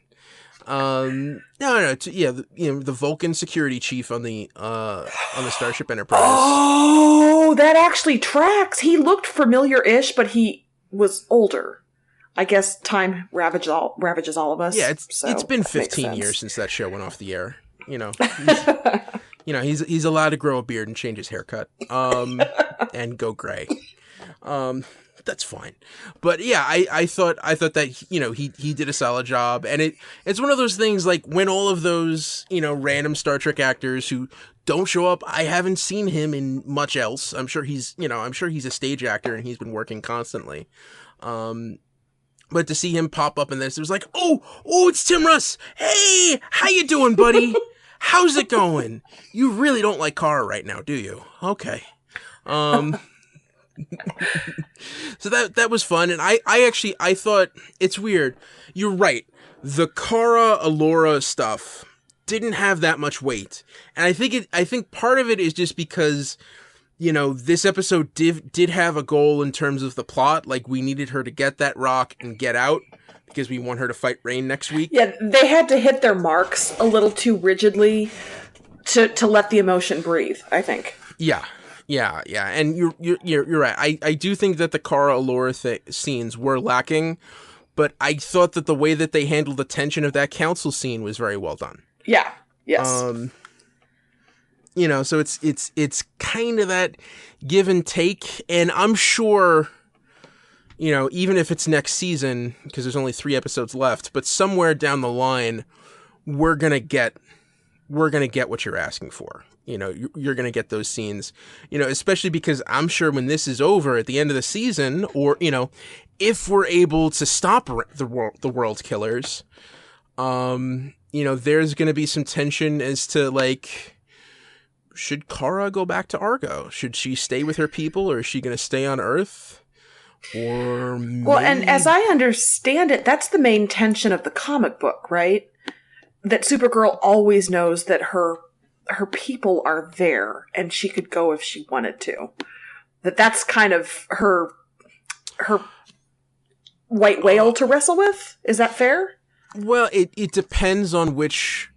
No. The Vulcan security chief on the Starship Enterprise. Oh, that actually tracks. He looked familiar-ish, but he was older. I guess time ravages all of us. Yeah, it's been 15 years since that show went off the air. he's allowed to grow a beard and change his haircut, and go gray. That's fine. But yeah, I thought that, he did a solid job. And it's one of those things, like, when all of those, random Star Trek actors who don't show up, I haven't seen him in much else. I'm sure he's a stage actor and he's been working constantly. But to see him pop up in this, it was like, oh, it's Tim Russ. Hey, how you doing, buddy? How's it going? You really don't like Kara right now, do you? Okay. So that was fun, and I thought, it's weird. You're right. The Kara Alora stuff didn't have that much weight, and I think part of it is just because, this episode did have a goal in terms of the plot. Like, we needed her to get that rock and get out because we want her to fight Rain next week. Yeah, they had to hit their marks a little too rigidly to let the emotion breathe, I think. Yeah, and you're right. I do think that the Kara Alora scenes were lacking, but I thought that the way that they handled the tension of that council scene was very well done. Yeah. Yes. So it's kind of that give and take, and I'm sure, even if it's next season, because there's only 3 episodes left, but somewhere down the line, we're gonna get what you're asking for. You're going to get those scenes, especially because I'm sure when this is over at the end of the season, or, if we're able to stop the world killers, there's going to be some tension as to, like, should Kara go back to Argo? Should she stay with her people, or is she going to stay on Earth? Or maybe... Well, and as I understand it, that's the main tension of the comic book, right? That Supergirl always knows that her people are there, and she could go if she wanted to. That's kind of her white whale to wrestle with. Is that fair? Well, it depends on which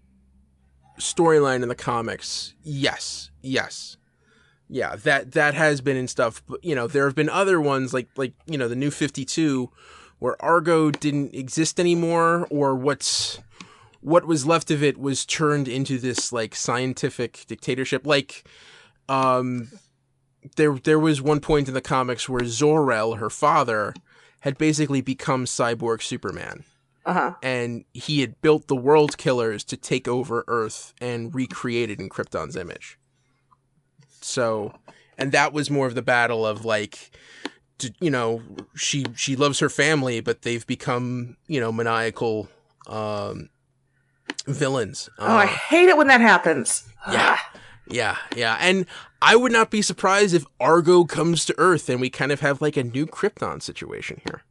storyline in the comics. Yes. Yeah, that has been in stuff, but there have been other ones like the New 52, where Argo didn't exist anymore, or what was left of it was turned into this, like, scientific dictatorship. Like, there was one point in the comics where Zor-El, her father, had basically become cyborg Superman. Uh-huh. And he had built the world killers to take over Earth and recreate it in Krypton's image. So, and that was more of the battle of, like, she loves her family, but they've become, maniacal, villains. I hate it when that happens. Yeah. And I would not be surprised if Argo comes to Earth and we kind of have, like, a new Krypton situation here.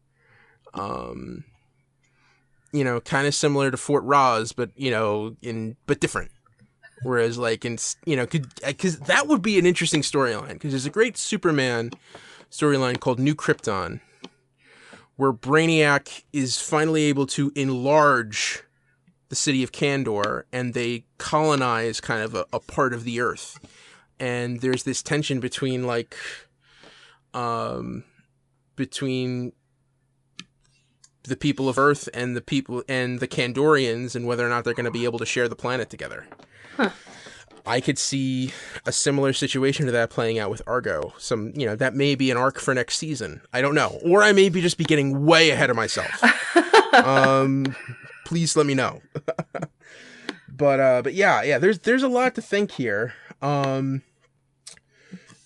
Kind of similar to Fort Roz, but but different. Whereas, like, because that would be an interesting storyline, because there's a great Superman storyline called New Krypton, where Brainiac is finally able to enlarge the city of Kandor, and they colonize kind of a part of the Earth. And there's this tension between, like, between the people of Earth and the people and the Kandorians, and whether or not they're going to be able to share the planet together. Huh. I could see a similar situation to that playing out with Argo. That may be an arc for next season. I don't know. Or I may be just be getting way ahead of myself. Please let me know. But yeah, there's a lot to think here. I'm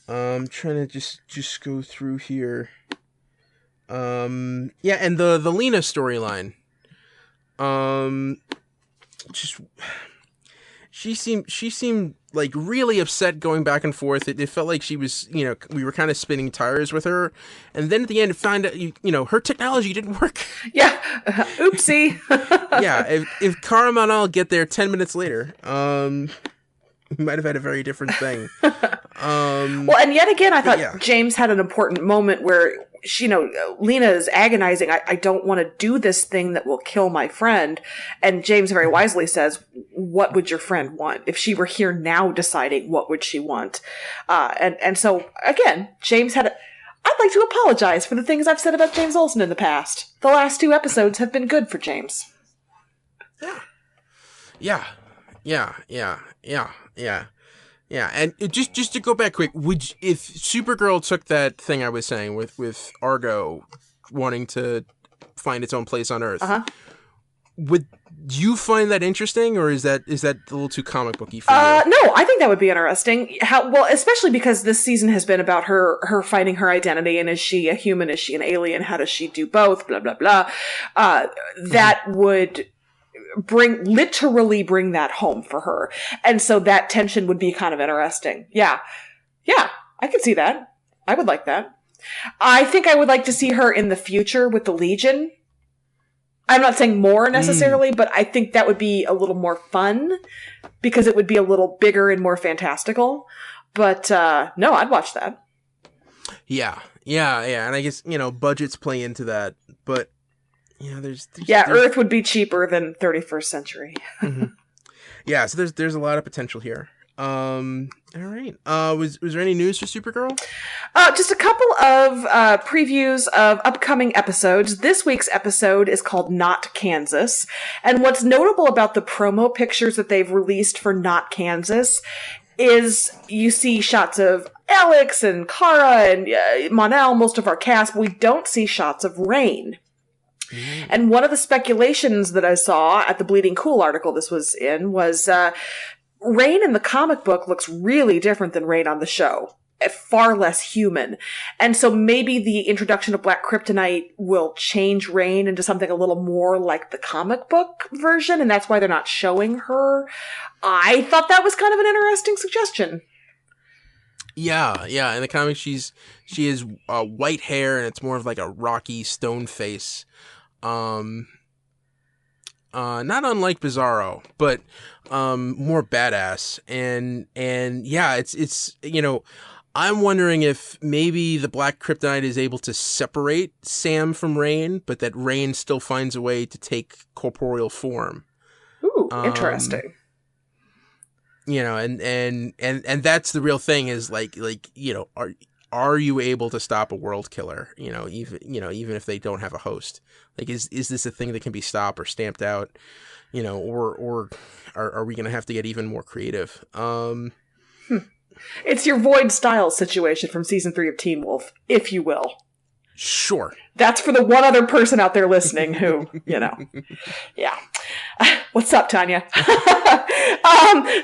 trying to just go through here. Yeah, and the Lena storyline. She seemed like really upset going back and forth. It felt like she was, we were kind of spinning tires with her. And then at the end, found out, her technology didn't work. Yeah. Oopsie. Yeah. If Kara Manal get there 10 minutes later, we might have had a very different thing. Well, and yet again, I thought James had an important moment where Lena is agonizing. I don't want to do this thing that will kill my friend. And James very wisely says, what would your friend want? If she were here now deciding, what would she want? And so, again, James I'd like to apologize for the things I've said about James Olsen in the past. The last 2 episodes have been good for James. Yeah. Yeah, and just to go back quick, if Supergirl took that thing I was saying with Argo wanting to find its own place on Earth, would you find that interesting, or is that a little too comic booky for you? No, I think that would be interesting. Especially because this season has been about her finding her identity, and is she a human? Is she an alien? How does she do both? Blah blah blah. That would literally bring that home for her, and so that tension would be kind of interesting. Yeah, I could see that. I would like that. I think I would like to see her in the future with the Legion. I'm not saying more necessarily, but I think that would be a little more fun because it would be a little bigger and more fantastical. But no, I'd watch that. Yeah. And I guess, budgets play into that. But, there's Earth would be cheaper than 31st century. Mm-hmm. Yeah, so there's a lot of potential here. All right. Was there any news for Supergirl? Just a couple of previews of upcoming episodes. This week's episode is called Not Kansas. And what's notable about the promo pictures that they've released for Not Kansas is you see shots of Alex and Kara and Mon-El, most of our cast, but we don't see shots of Rain. And one of the speculations that I saw at the Bleeding Cool article this was in was Rain in the comic book looks really different than Rain on the show. Far less human. And so maybe the introduction of Black Kryptonite will change Rain into something a little more like the comic book version, and that's why they're not showing her. I thought that was kind of an interesting suggestion. Yeah. In the comics, she has white hair, and it's more of like a rocky stone face. Not unlike Bizarro, but more badass. And yeah, it's I'm wondering if maybe the Black Kryptonite is able to separate Sam from Rain, but that Rain still finds a way to take corporeal form. Ooh, interesting. And that's the real thing is like are you able to stop a world killer? Even if they don't have a host. Like, is this a thing that can be stopped or stamped out? Or are we going to have to get even more creative? It's your Void Styles situation from season 3 of Teen Wolf, if you will. Sure. That's for the one other person out there listening who, yeah. What's up, Tanya?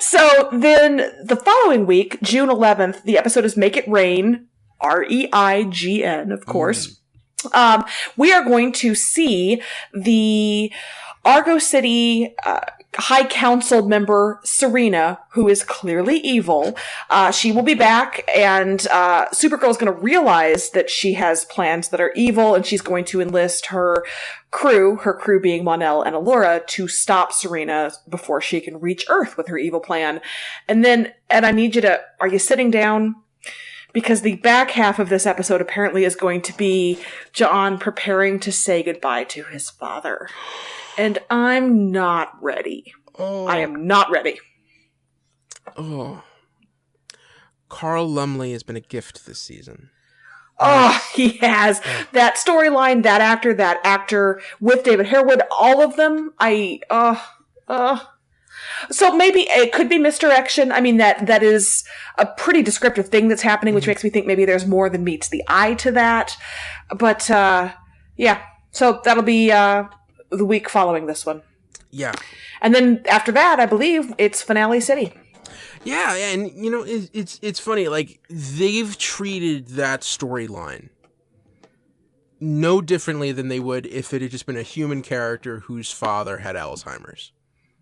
So then the following week, June 11th, the episode is Make It Rain, REIGN, of course. We are going to see the Argo City High Council member Serena, who is clearly evil. She will be back, and Supergirl is going to realize that she has plans that are evil, and she's going to enlist her crew being Mon-El and Allura, to stop Serena before she can reach Earth with her evil plan. And then, Ed, I need you to, are you sitting down? Because the back half of this episode apparently is going to be John preparing to say goodbye to his father. And I'm not ready. Oh. I am not ready. Oh. Carl Lumley has been a gift this season. Oh, he has. That storyline, that actor with David Harewood, all of them, So maybe it could be misdirection. I mean, that is a pretty descriptive thing that's happening, which makes me think maybe there's more than meets the eye to that. But, yeah. So that'll be, the week following this one. Yeah. And then after that, I believe it's Finale City. Yeah, and it's funny, like, they've treated that storyline no differently than they would if it had just been a human character whose father had Alzheimer's.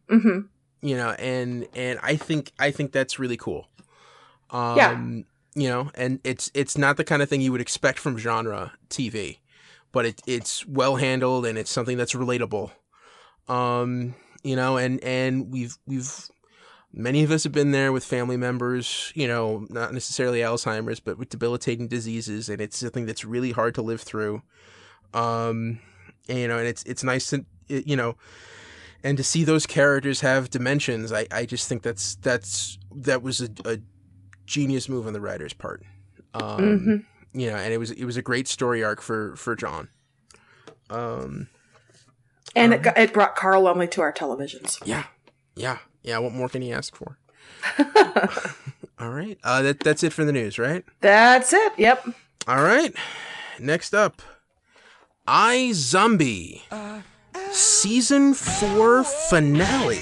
Mm-hmm. And I think that's really cool. Yeah. And it's not the kind of thing you would expect from genre TV. But it's well handled, and it's something that's relatable. And we've many of us have been there with family members, not necessarily Alzheimer's, but with debilitating diseases, and it's something that's really hard to live through. And it's nice to, and to see those characters have dimensions. I just think that was a genius move on the writer's part. Mm-hmm. And it was a great story arc for John. And it brought Carl Lumley to our televisions. Yeah. What more can he ask for? All right. That's it for the news, right? That's it. Yep. All right. Next up, iZombie, Season 4 finale.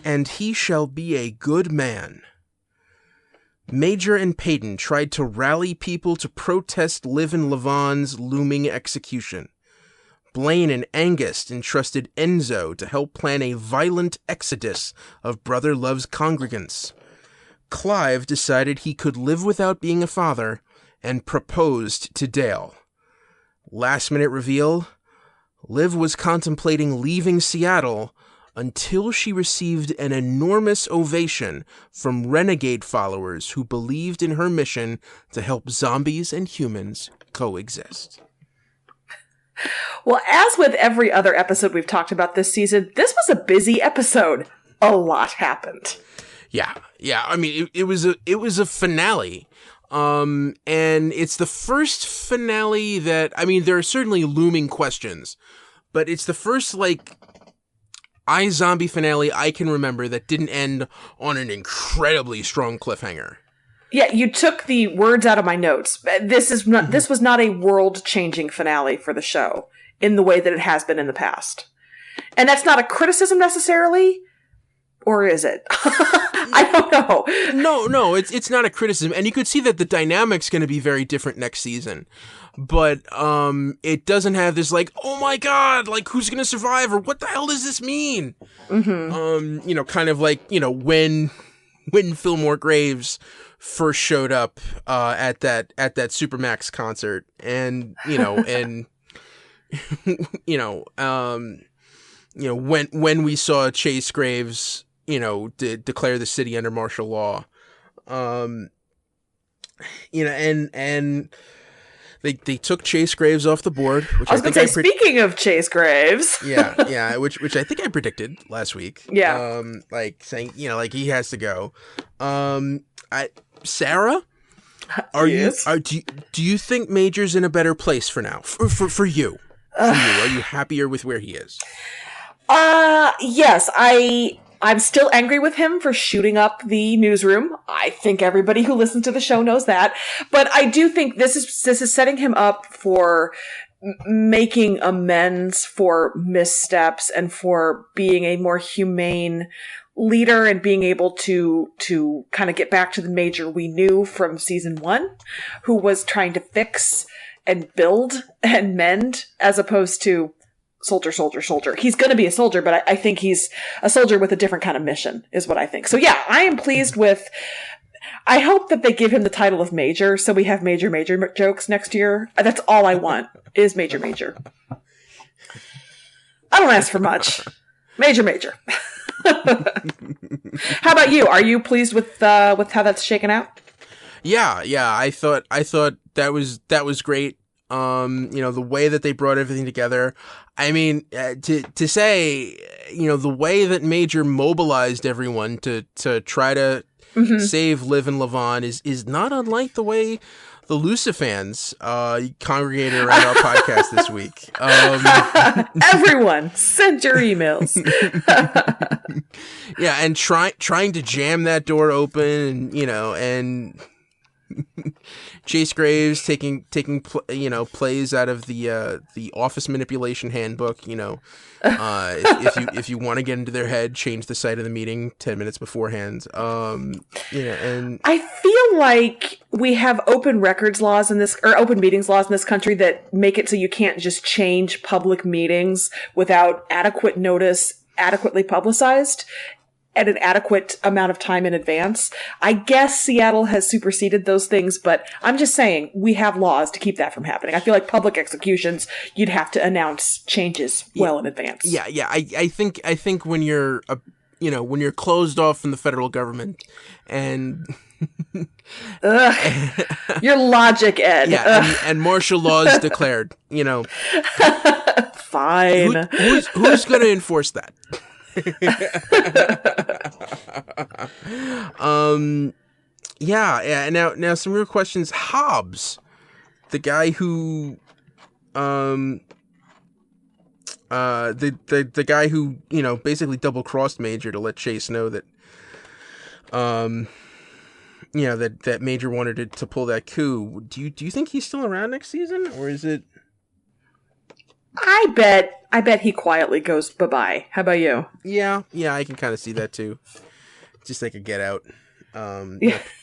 And he shall be a good man. Major and Peyton tried to rally people to protest Liv and Levon's looming execution. Blaine and Angus entrusted Enzo to help plan a violent exodus of Brother Love's congregants. Clive decided he could live without being a father and proposed to Dale. Last minute reveal, Liv was contemplating leaving Seattle until she received an enormous ovation from renegade followers who believed in her mission to help zombies and humans coexist. Well, as with every other episode we've talked about this season, this was a busy episode. A lot happened. Yeah. I mean, it was a finale. And it's the first finale that, I mean, there are certainly looming questions, but it's the first, iZombie finale I can remember that didn't end on an incredibly strong cliffhanger. Yeah, you took the words out of my notes. This was not a world-changing finale for the show in the way that it has been in the past. And that's not a criticism necessarily, or is it? I don't know. No, it's not a criticism, and you could see that the dynamic's going to be very different next season. But it doesn't have this oh my god, who's going to survive, or what the hell does this mean? Mm-hmm. Kind of when Fillmore Graves first showed up at that Supermax concert, and when we saw Chase Graves declare the city under martial law, and they took Chase Graves off the board, which I was going to say, speaking of Chase Graves. yeah, which I think I predicted last week. Yeah. Saying, he has to go. Sarah, do you think Major's in a better place for now? For you? Are you happier with where he is? Yes, I'm still angry with him for shooting up the newsroom. I think everybody who listens to the show knows that. But I do think this is setting him up for making amends for missteps and for being a more humane leader and being able to kind of get back to the Major we knew from season 1, who was trying to fix and build and mend as opposed to soldier. He's going to be a soldier, but I think he's a soldier with a different kind of mission, is what I think. So yeah, I am pleased with. I hope that they give him the title of Major, so we have major jokes next year. That's all I want is Major. I don't ask for much. Major. How about you? Are you pleased with how that's shaken out? Yeah. I thought that was great. The way that they brought everything together. I mean, to say, the way that Major mobilized everyone to try to save Liv and Levon is not unlike the way the Lucifans congregated around our podcast this week. Everyone, send your emails. Yeah, and trying to jam that door open, and Chase Graves taking plays out of the office manipulation handbook. If you want to get into their head, change the site of the meeting 10 minutes beforehand. And I feel like we have open records laws or open meetings laws in this country that make it so you can't just change public meetings without adequate notice, adequately publicized at an adequate amount of time in advance. I guess Seattle has superseded those things, but I'm just saying we have laws to keep that from happening. I feel like public executions, you'd have to announce changes well in advance. Yeah. I think when you're when you're closed off from the federal government and your logic, Ed. Yeah, and martial law is declared. Fine. Who's going to enforce that? Yeah. Now some real questions. Hobbs, the guy who, the guy who basically double crossed Major to let Chase know that, that Major wanted to pull that coup. Do you think he's still around next season, or is it? I bet he quietly goes bye-bye. How about you? Yeah, I can kind of see that too. Just like a get out.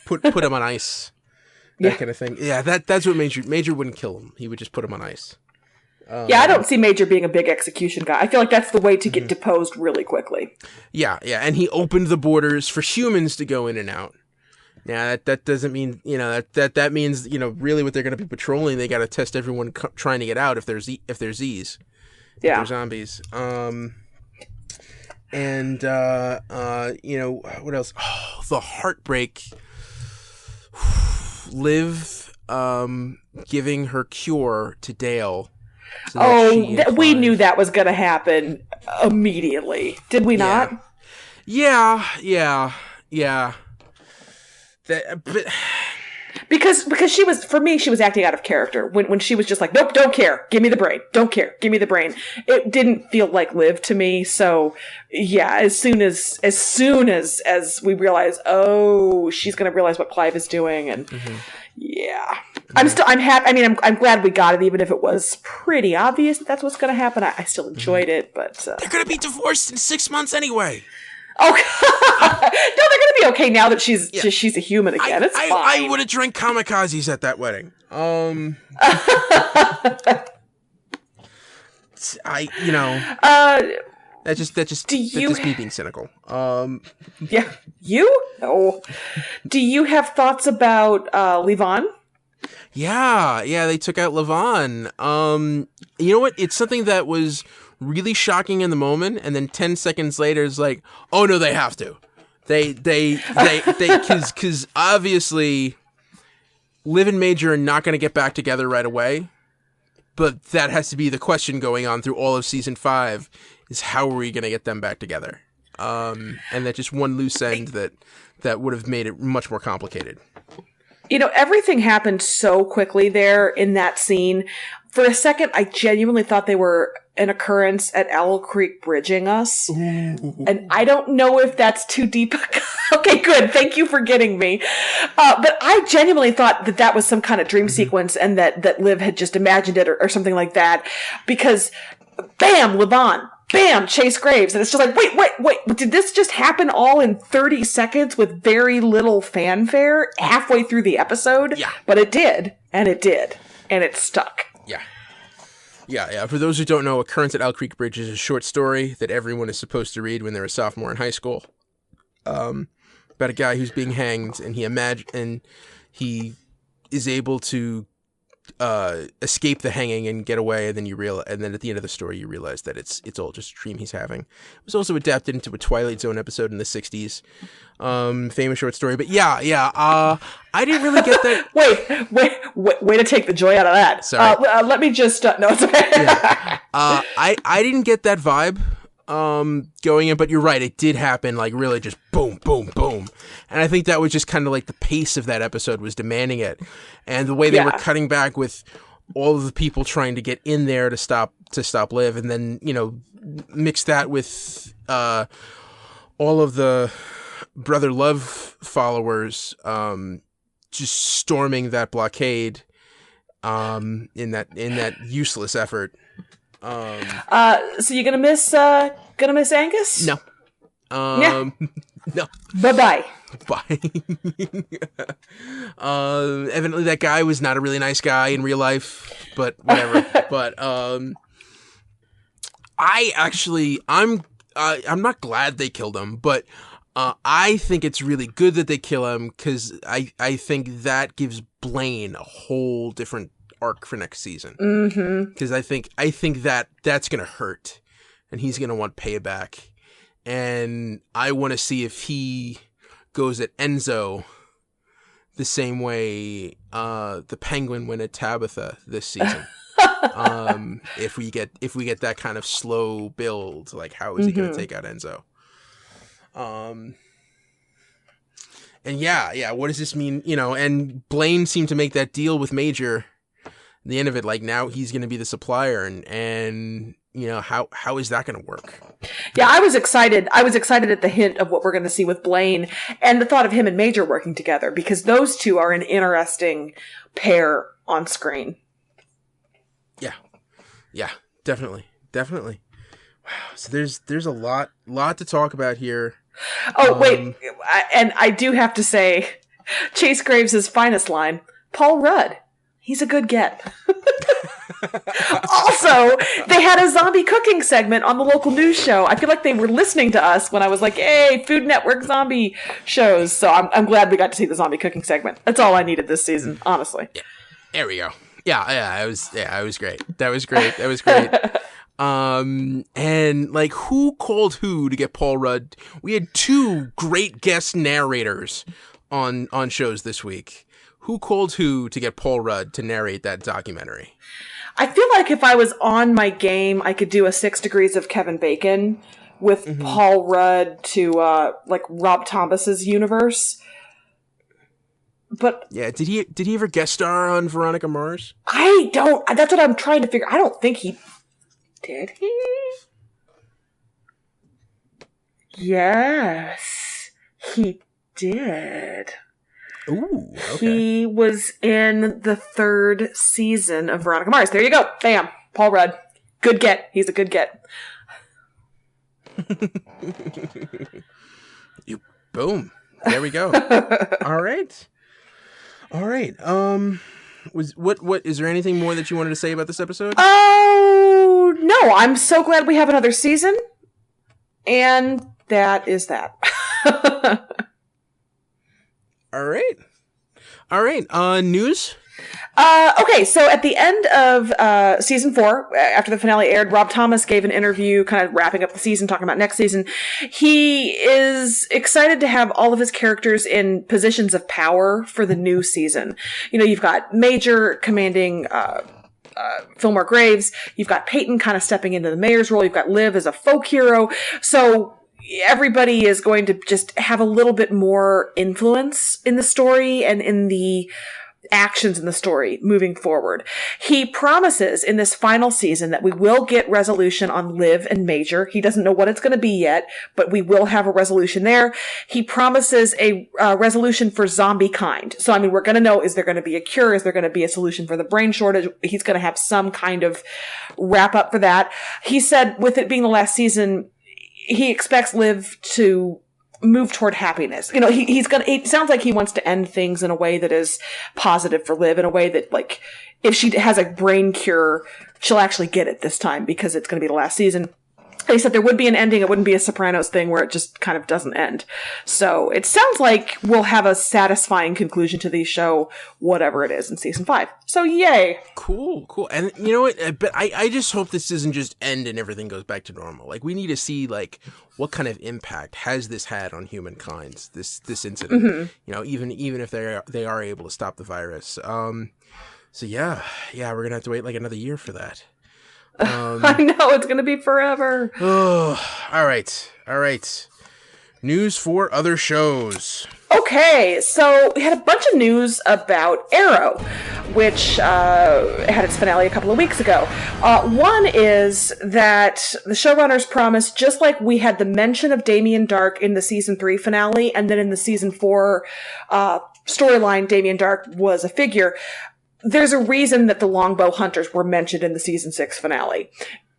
Put him on ice. That kind of thing. Yeah, that's what Major wouldn't kill him. He would just put him on ice. I don't see Major being a big execution guy. I feel like that's the way to get deposed really quickly. Yeah, and he opened the borders for humans to go in and out. Now that doesn't mean that means really what they're going to be patrolling. They got to test everyone trying to get out if they're Z's, if they're zombies. And what else? Oh, the heartbreak. Liv giving her cure to Dale. We knew that was going to happen immediately. Did we not? Yeah. Because she was acting out of character when she was just like, nope, don't care, give me the brain, don't care, give me the brain. It didn't feel like Liv to me. So yeah, as soon as we realize, she's gonna realize what Clive is doing, and I'm happy. I mean, I'm glad we got it, even if it was pretty obvious that's what's gonna happen. I still enjoyed it, but they're gonna be divorced in 6 months anyway. Oh, no, they're gonna be okay now that she's a human again. It's fine. I would have drank kamikazes at that wedding. That's just me being cynical. Yeah, you? No. Do you have thoughts about Levon? Yeah, they took out Levon. You know what? It's something that was really shocking in the moment, and then 10 seconds later it's like, oh no, they have to. They because obviously Liv and Major are not going to get back together right away, but that has to be the question going on through all of season 5 is how are we going to get them back together? And that just one loose end that would have made it much more complicated. Everything happened so quickly there in that scene. For a second, I genuinely thought they were an occurrence at Owl Creek bridging us. Ooh. And I don't know if that's too deep. Okay, good. Thank you for getting me. But I genuinely thought that was some kind of dream sequence, and that Liv had just imagined it or something like that. Because, bam, Levon. Bam, Chase Graves. And it's just like, wait, did this just happen all in 30 seconds with very little fanfare halfway through the episode? Yeah. But it did, and it stuck. Yeah. For those who don't know, Occurrence at Owl Creek Bridge is a short story that everyone is supposed to read when they're a sophomore in high school. About a guy who's being hanged, and he is able to escape the hanging and get away, and then at the end of the story you realize that it's all just a dream he's having. It was also adapted into a Twilight Zone episode in the 60s. Famous short story. But I didn't really get that. Way to take the joy out of that. Sorry. Let me just no, it's okay. Yeah. I didn't get that vibe going in, but you're right, it did happen like really just boom, boom, boom. And I think that was just kind of like the pace of that episode was demanding it. And the way they were cutting back with all of the people trying to get in there to stop Liv, and then, mix that with all of the Brother Love followers just storming that blockade in that useless effort. So you're gonna miss Angus? No. No. Bye. Evidently that guy was not a really nice guy in real life, but whatever. But I'm not glad they killed him, but I think it's really good that they kill him, because I think that gives Blaine a whole different arc for next season. Because I think that's gonna hurt, and he's gonna want payback, and I want to see if he goes at Enzo the same way the Penguin went at Tabitha this season. If we get that kind of slow build, like how is he gonna take out Enzo? And what does this mean? And Blaine seemed to make that deal with Major. At the end of it, like, now he's going to be the supplier, and how is that going to work? Yeah, I was excited. I was excited at the hint of what we're going to see with Blaine and the thought of him and Major working together, because those two are an interesting pair on screen. Yeah, definitely. Wow. So there's a lot to talk about here. Oh, wait. And I do have to say, Chase Graves' finest line, Paul Rudd. He's a good get. Also, they had a zombie cooking segment on the local news show. I feel like they were listening to us when I was like, hey, Food Network zombie shows. So I'm glad we got to see the zombie cooking segment. That's all I needed this season, honestly. Yeah. There we go. Yeah, it was great. That was great. And like, who called who to get Paul Rudd? We had two great guest narrators on shows this week. Who called who to get Paul Rudd to narrate that documentary? I feel like if I was on my game, I could do a 6 Degrees of Kevin Bacon with Paul Rudd to like Rob Thomas's universe. But yeah, did he ever guest star on Veronica Mars? I don't. That's what I'm trying to figure. I don't think he did. He? Yes, he did. Ooh, okay. He was in the 3rd season of Veronica Mars. There you go. Bam. Paul Rudd. Good get. He's a good get. Boom. There we go. All right. What is there anything more that you wanted to say about this episode? Oh, no. I'm so glad we have another season. And that is that. All right. News? Okay, so at the end of season 4, after the finale aired, Rob Thomas gave an interview kind of wrapping up the season, talking about next season. He is excited to have all of his characters in positions of power for the new season. You know, you've got Major commanding Fillmore Graves. You've got Peyton kind of stepping into the mayor's role. You've got Liv as a folk hero. So everybody is going to just have a little bit more influence in the story and in the actions in the story moving forward. He promises in this final season that we will get resolution on Liv and Major. He doesn't know what it's going to be yet, but we will have a resolution there. He promises a resolution for zombie kind. So, I mean, we're going to know, is there going to be a cure? Is there going to be a solution for the brain shortage? He's going to have some kind of wrap up for that. He said with it being the last season, he expects Liv to move toward happiness. You know, it sounds like he wants to end things in a way that is positive for Liv, in a way that, like, if she has a brain cure, she'll actually get it this time because it's going to be the last season. They said there would be an ending. It wouldn't be a Sopranos thing where it just kind of doesn't end. So it sounds like we'll have a satisfying conclusion to the show, whatever it is, in season 5. So yay. Cool. And you know what? But I just hope this doesn't just end and everything goes back to normal. Like, we need to see, like, what kind of impact has this had on humankind, this incident, you know, even if they are able to stop the virus. So yeah, we're going to have to wait like another year for that. I know, it's going to be forever. Oh, all right. News for other shows. Okay, so we had a bunch of news about Arrow, which had its finale a couple of weeks ago. One is that the showrunners promised, just like we had the mention of Damien Dark in the season 3 finale, and then in the season 4 storyline, Damien Dark was a figure. There's a reason that the Longbow Hunters were mentioned in the season 6 finale.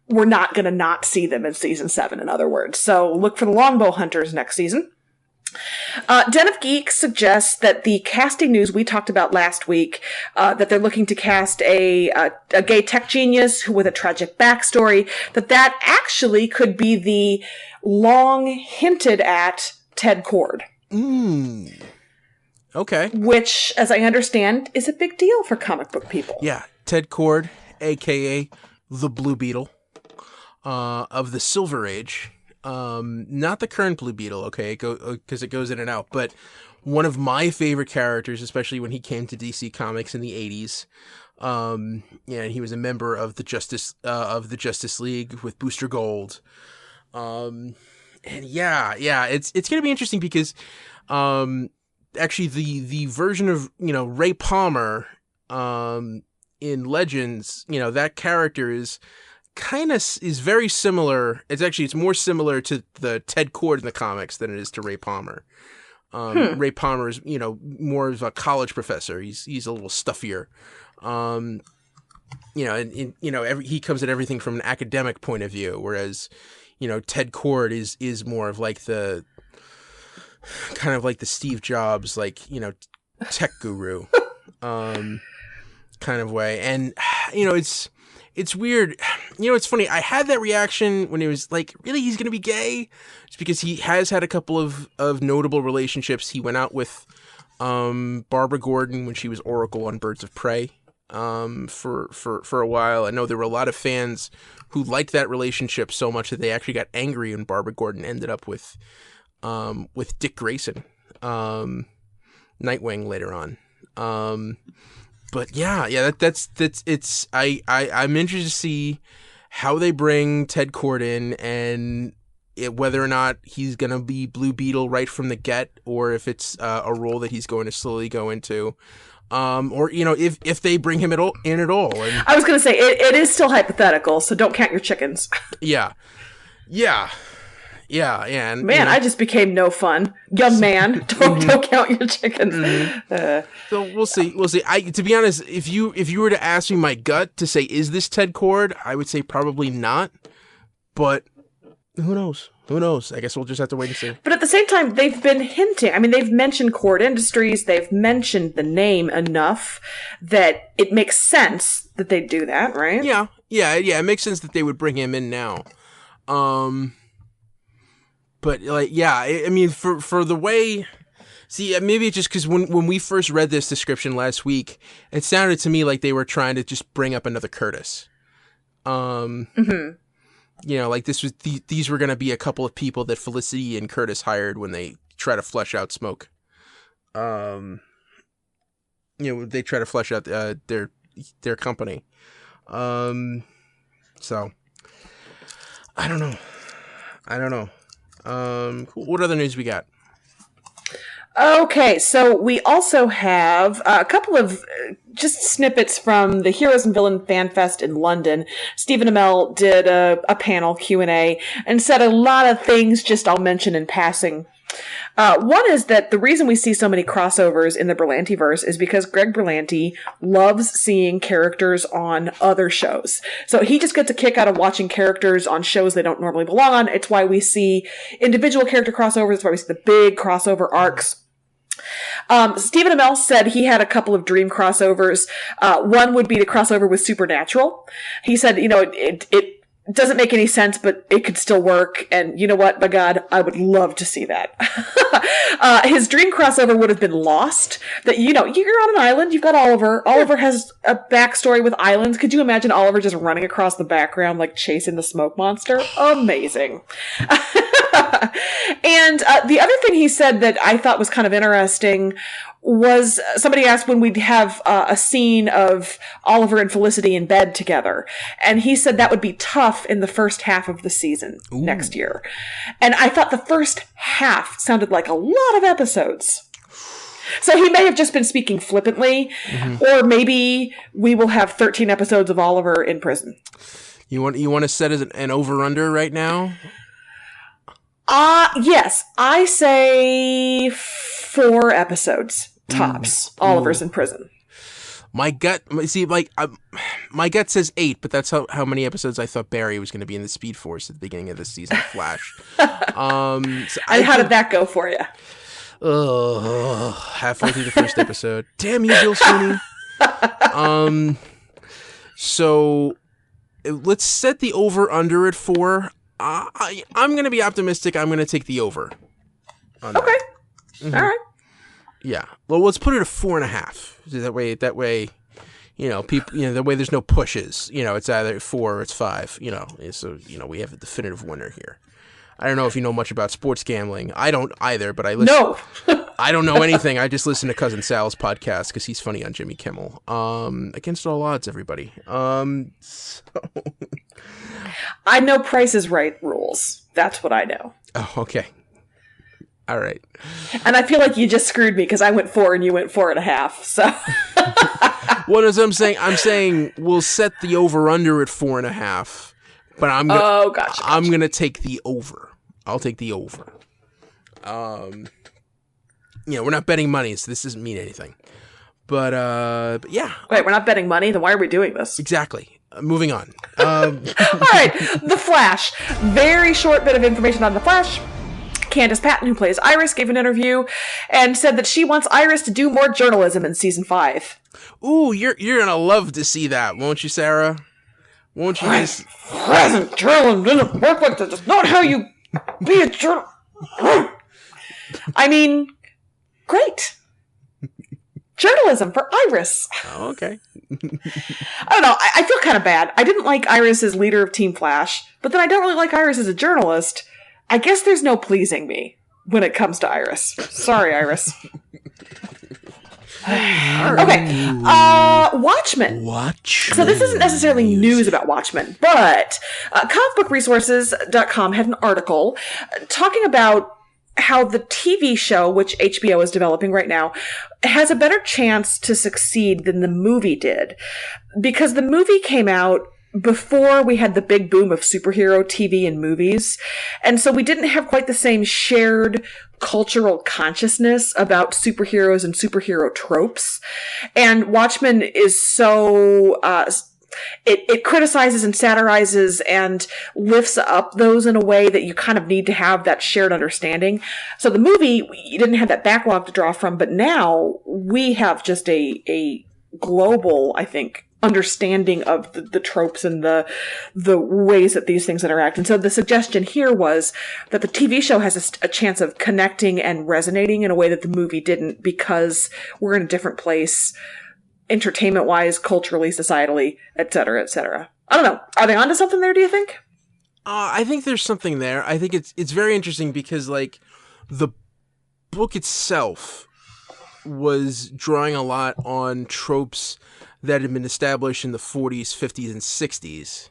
We're not going to not see them in season 7, in other words. So look for the Longbow Hunters next season. Den of Geeks suggests that the casting news we talked about last week, that they're looking to cast a gay tech genius with a tragic backstory, that actually could be the long hinted at Ted Cord. Okay. Which, as I understand, is a big deal for comic book people. Yeah. Ted Cord, a.k.a. the Blue Beetle, of the Silver Age. Not the current Blue Beetle, okay, because it goes in and out, but one of my favorite characters, especially when he came to DC Comics in the 80s. Yeah, he was a member of the Justice League with Booster Gold. And yeah, it's going to be interesting because, actually, the version of, you know, Ray Palmer in Legends, you know, that character is kind of is very similar. It's more similar to the Ted Kord in the comics than it is to Ray Palmer. Ray Palmer is, more of a college professor. He's a little stuffier. He comes at everything from an academic point of view, whereas, Ted Kord is more of like the kind of like the Steve Jobs, like, tech guru, kind of way. And, it's weird. It's funny. I had that reaction when he was like, really, he's going to be gay? It's because he has had a couple of notable relationships. He went out with Barbara Gordon when she was Oracle on Birds of Prey for a while. I know there were a lot of fans who liked that relationship so much that they actually got angry when Barbara Gordon ended up with Dick Grayson, Nightwing later on. But yeah, that's I'm interested to see how they bring Ted Kord in and whether or not he's going to be Blue Beetle right from the get, or if it's a role that he's going to slowly go into. Or, if they bring him in at all. And, I was going to say, it is still hypothetical, so don't count your chickens. Yeah. And, man, I just became no fun. Young man, don't count your chickens. So we'll see. To be honest, if you were to ask me my gut to say, is this Ted Kord? I would say probably not. But who knows? I guess we'll just have to wait and see. But at the same time, they've been hinting. I mean, they've mentioned Kord Industries. They've mentioned the name enough that it makes sense that they do that, right? Yeah. It makes sense that they would bring him in now. But like, yeah, I mean, for the way, see, maybe it's just because when we first read this description last week, it sounded to me like they were trying to just bring up another Curtis. Like these were going to be a couple of people that Felicity and Curtis hired when they try to flesh out Smoke. They try to flesh out their company. So I don't know. Cool. What other news we got? Okay, so we also have a couple of just snippets from the Heroes and Villain Fan Fest in London. Stephen Amell did a panel Q&A and said a lot of things, just I'll mention in passing. One is that the reason we see so many crossovers in the Berlantiverse is because Greg Berlanti loves seeing characters on other shows. So he just gets a kick out of watching characters on shows they don't normally belong on. It's why we see individual character crossovers. It's why we see the big crossover arcs. Stephen Amell said he had a couple of dream crossovers. One would be the crossover with Supernatural. He said, it doesn't make any sense, but it could still work. And you know what? By God, I would love to see that. His dream crossover would have been Lost. That, you're on an island. You've got Oliver. Oliver has a backstory with islands. Could you imagine Oliver just running across the background, like chasing the smoke monster? Amazing. And the other thing he said that I thought was kind of interesting was somebody asked when we'd have a scene of Oliver and Felicity in bed together. And he said that would be tough in the first half of the season next year. And I thought the first half sounded like a lot of episodes. So he may have just been speaking flippantly, or maybe we will have 13 episodes of Oliver in prison. You want to set as an over-under right now? Yes. I say 4 episodes. Tops. Oliver's in prison. My gut says 8, but that's how many episodes I thought Barry was going to be in the Speed Force at the beginning of this season of Flash. How did that go for you? Halfway through the first episode. Damn you, Bill Sweeney. So let's set the over/under at 4. I'm going to be optimistic. I'm going to take the over. Okay. All right. Yeah. Well, let's put it at 4.5. That way, people, that way there's no pushes. It's either 4 or it's 5. So we have a definitive winner here. I don't know if you know much about sports gambling. I don't either, but I listen. No. I don't know anything. I just listen to Cousin Sal's podcast because he's funny on Jimmy Kimmel. Against all odds, everybody. So I know Price is Right rules. That's what I know. Oh, okay. All right. And I feel like you just screwed me because I went 4 and you went 4.5. So. What is I'm saying we'll set the over/under at 4.5. But I'm gonna, gotcha. I'm gonna take the over. I'll take the over. We're not betting money, so this doesn't mean anything. But yeah. Wait, we're not betting money? Then why are we doing this? Exactly. Moving on. All right, The Flash. Very short bit of information on The Flash. Candace Patton, who plays Iris, gave an interview and said that she wants Iris to do more journalism in season 5. Ooh, you're gonna love to see that, won't you, Sarah? Won't you? Present journalism doesn't work like that. That's not how you be a journalist. I mean, great. Journalism for Iris. Oh, okay. I don't know. I feel kind of bad. I didn't like Iris as leader of Team Flash, but then I don't really like Iris as a journalist. I guess there's no pleasing me when it comes to Iris. Sorry, Iris. Okay. Watchmen. So this isn't necessarily news about Watchmen, but comicbookresources.com had an article talking about how the TV show, which HBO is developing right now, has a better chance to succeed than the movie did. Because the movie came out before we had the big boom of superhero TV and movies. And so we didn't have quite the same shared cultural consciousness about superheroes and superhero tropes. And Watchmen is so... It criticizes and satirizes and lifts up those in a way that you kind of need to have that shared understanding. So the movie, you didn't have that backlog to draw from, but now we have just a global, I think, understanding of the tropes and the ways that these things interact. And so the suggestion here was that the TV show has a chance of connecting and resonating in a way that the movie didn't, because we're in a different place, entertainment-wise, culturally, societally, etc., etc. I don't know. Are they onto something there, do you think? I think there's something there. I think it's very interesting because, like, the book itself was drawing a lot on tropes that had been established in the 40s, 50s, and 60s.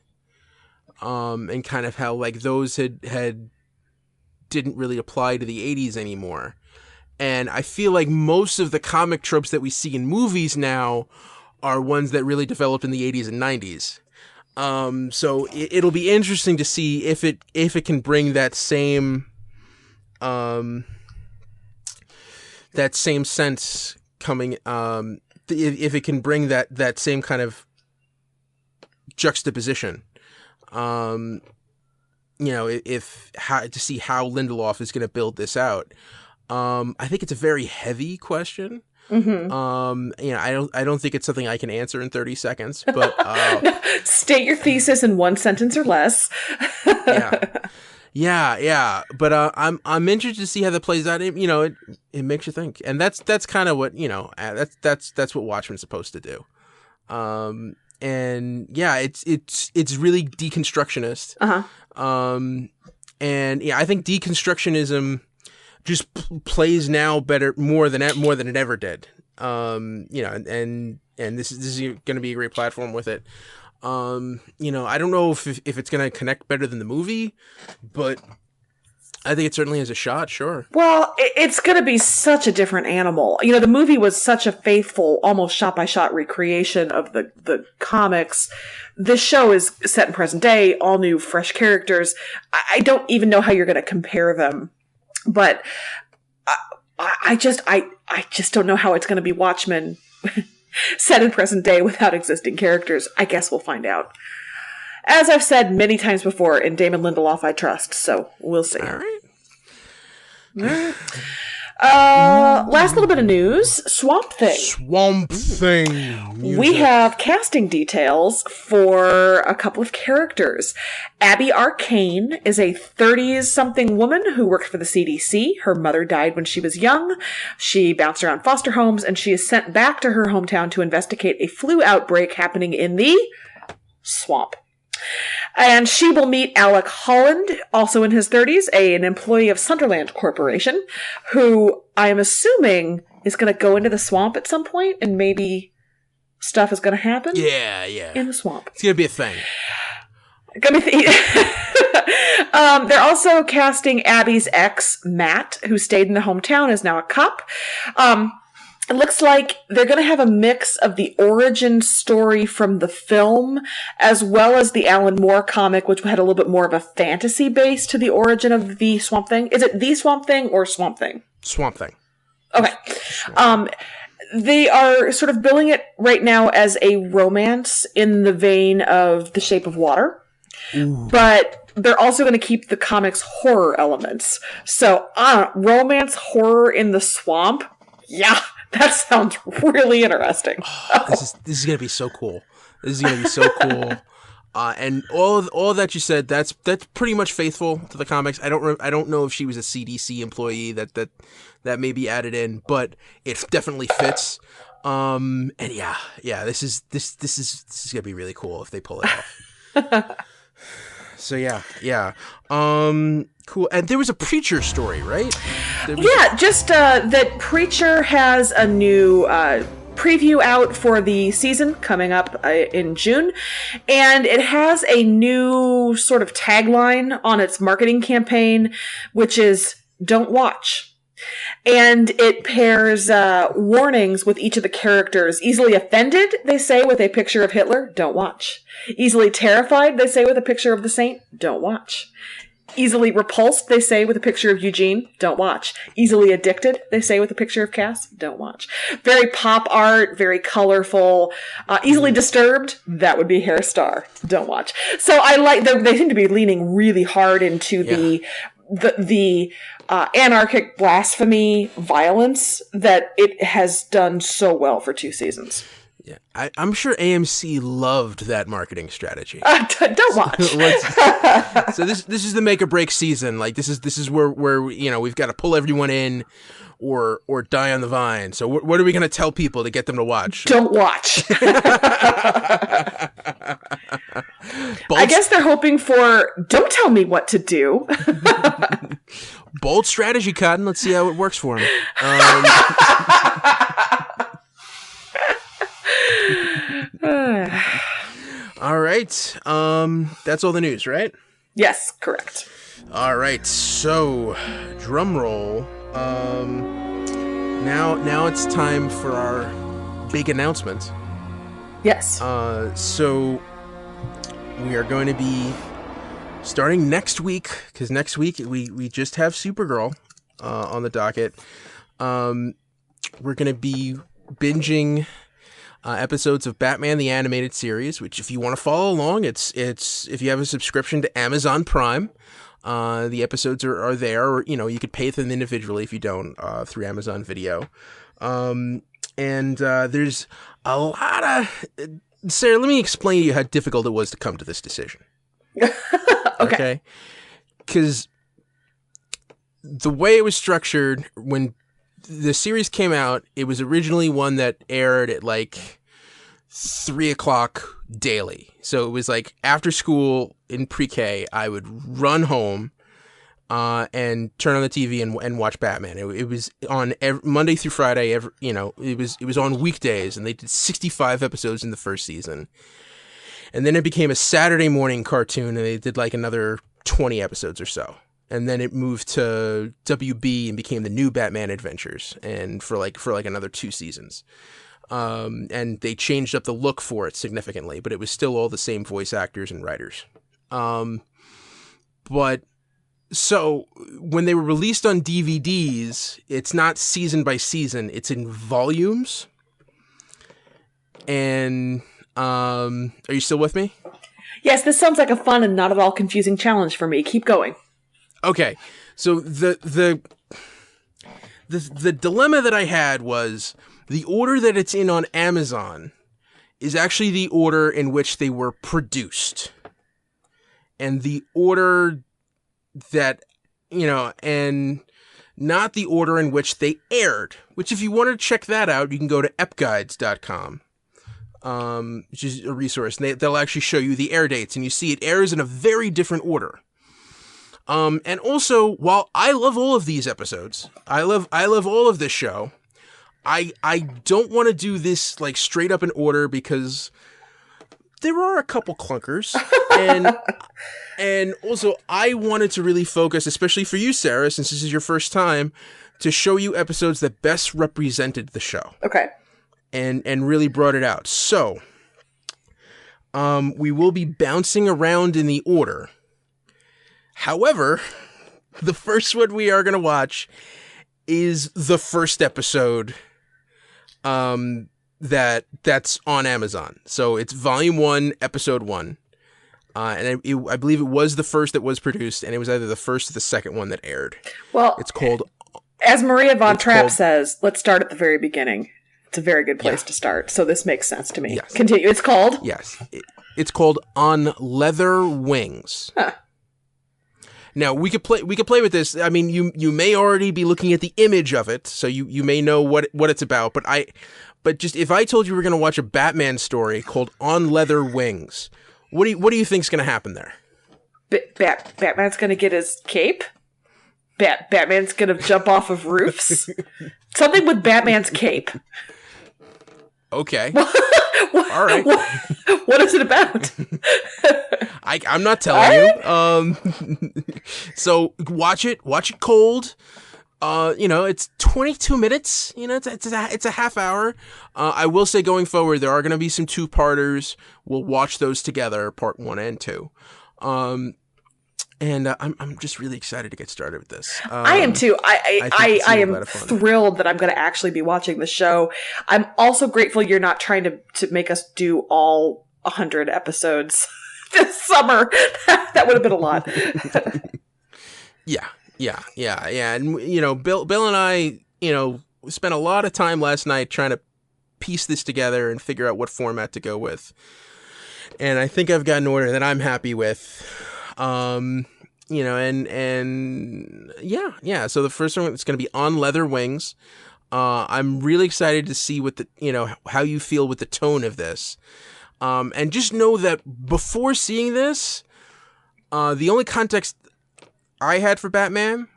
And kind of how, like, those had didn't really apply to the 80s anymore. And I feel like most of the comic tropes that we see in movies now are ones that really developed in the 80s and 90s. So it'll be interesting to see if it can bring that same sense coming, if it can bring that same kind of juxtaposition. To see how Lindelof is going to build this out. I think it's a very heavy question. Mm-hmm. I don't think it's something I can answer in 30 seconds, but state your thesis in one sentence or less. Yeah. But I'm interested to see how that plays out. It makes you think, and that's kind of what that's what Watchmen's supposed to do. And yeah, it's really deconstructionist. And yeah, I think deconstructionism just plays now more than it ever did. And this is going to be a great platform with it. I don't know if it's going to connect better than the movie, but I think it certainly has a shot. Sure. Well, it's going to be such a different animal. The movie was such a faithful, almost shot by shot recreation of the comics. This show is set in present day, all new, fresh characters. I don't even know how you're going to compare them. But I just don't know how it's going to be Watchmen set in present day without existing characters. I guess we'll find out. As I've said many times before, in Damon Lindelof I trust, so we'll see. All right. Last little bit of news. Swamp Thing. We have casting details for a couple of characters. Abby Arcane is a 30s-something woman who worked for the CDC. Her mother died when she was young. She bounced around foster homes, and she is sent back to her hometown to investigate a flu outbreak happening in the swamp. And she will meet Alec Holland, also in his 30s, an employee of Sunderland Corporation, who I am assuming is going to go into the swamp at some point, and maybe stuff is going to happen. Yeah. In the swamp. It's going to be a thing. They're also casting Abby's ex, Matt, who stayed in the hometown, is now a cop. it looks like they're going to have a mix of the origin story from the film as well as the Alan Moore comic, which had a little bit more of a fantasy base to the origin of the Swamp Thing. Is it the Swamp Thing or Swamp Thing? Swamp Thing. Okay. They are sort of billing it right now as a romance in the vein of The Shape of Water. Ooh. But they're also going to keep the comic's horror elements. So, romance horror in the swamp? Yeah, that sounds really interesting. This is going to be so cool. This is going to be so cool. And all that you said, that's pretty much faithful to the comics. I don't know if she was a CDC employee that may be added in, but it definitely fits. And yeah, this is gonna be really cool if they pull it off. So yeah. Cool. And there was a Preacher story, right? That Preacher has a new preview out for the season coming up in June, and it has a new sort of tagline on its marketing campaign, which is "Don't watch." And it pairs warnings with each of the characters. Easily offended, they say, with a picture of Hitler, don't watch. Easily terrified, they say, with a picture of the saint, don't watch. Easily repulsed, they say, with a picture of Eugene, don't watch. Easily addicted, they say, with a picture of Cass, don't watch. Very pop art, very colorful. Easily disturbed, that would be Hair Star, don't watch. So I like, they seem to be leaning really hard into the anarchic blasphemy violence that it has done so well for 2 seasons. Yeah, I'm sure AMC loved that marketing strategy. Don't watch. So this is the make or break season. Like this is where we've got to pull everyone in, or die on the vine. So what are we going to tell people to get them to watch? Don't watch. I guess they're hoping for don't tell me what to do. Bold strategy, Cotton. Let's see how it works for him. All right. That's all the news, right? Yes, correct. All right. So, drum roll. Now it's time for our big announcement. Yes. So we are going to be starting next week, because next week we just have Supergirl on the docket. We're going to be binging episodes of Batman the Animated Series, which if you want to follow along, it's if you have a subscription to Amazon Prime, the episodes are there, or you could pay them individually if you don't through Amazon Video. And there's a lot of Sarah, let me explain to you how difficult it was to come to this decision. Okay? Because the way it was structured, when the series came out, it was originally one that aired at like 3:00 daily. So it was like after school in pre-K, I would run home and turn on the TV and watch Batman. It was on Monday through Friday. It was on weekdays, and they did 65 episodes in the first season. And then it became a Saturday morning cartoon, and they did like another 20 episodes or so. And then it moved to WB and became the New Batman Adventures, and for another 2 seasons. And they changed up the look for it significantly, but it was still all the same voice actors and writers. But so when they were released on DVDs, it's not season by season, it's in volumes. And are you still with me? Yes, this sounds like a fun and not at all confusing challenge for me. Keep going. Okay. So the dilemma that I had was the order that it's in on Amazon is actually the order in which they were produced. And the order that, and not the order in which they aired, which if you want to check that out, you can go to epguides.com, which is a resource. And they'll actually show you the air dates, and you see it airs in a very different order. And also, while I love all of these episodes, I love all of this show, I don't want to do this like straight up in order because there are a couple clunkers, and also I wanted to really focus, especially for you, Sarah, since this is your first time, to show you episodes that best represented the show. Okay. And really brought it out. So, we will be bouncing around in the order. However, the first one we are going to watch is the first episode that's on Amazon. So it's Volume 1, Episode 1. And I believe it was the first that was produced, and it was either the first or the second one that aired. Well, it's called... As Maria Von Trapp says, let's start at the very beginning. It's a very good place to start, so this makes sense to me. Yes. Continue. It's called? Yes. It's called On Leather Wings. Huh. Now, we could play with this. I mean, you may already be looking at the image of it, so you may know what it's about, but just if I told you we're going to watch a Batman story called On Leather Wings, what do you think's going to happen there? Batman's going to get his cape? Batman's going to jump off of roofs? Something with Batman's cape. Okay. All right. What is it about? I'm not telling you. So watch it cold. It's 22 minutes. It's a half hour. I will say going forward, there are going to be some 2-parters. We'll watch those together, part 1 and 2. And I'm just really excited to get started with this. I am too. I am thrilled that I'm going to actually be watching the show. I'm also grateful you're not trying to make us do all 100 episodes this summer. That would have been a lot. Yeah. And Bill and I, spent a lot of time last night trying to piece this together and figure out what format to go with. And I think I've got an order that I'm happy with. So the first one is going to be On Leather Wings. I'm really excited to see how you feel with the tone of this. And just know that before seeing this, the only context I had for Batman,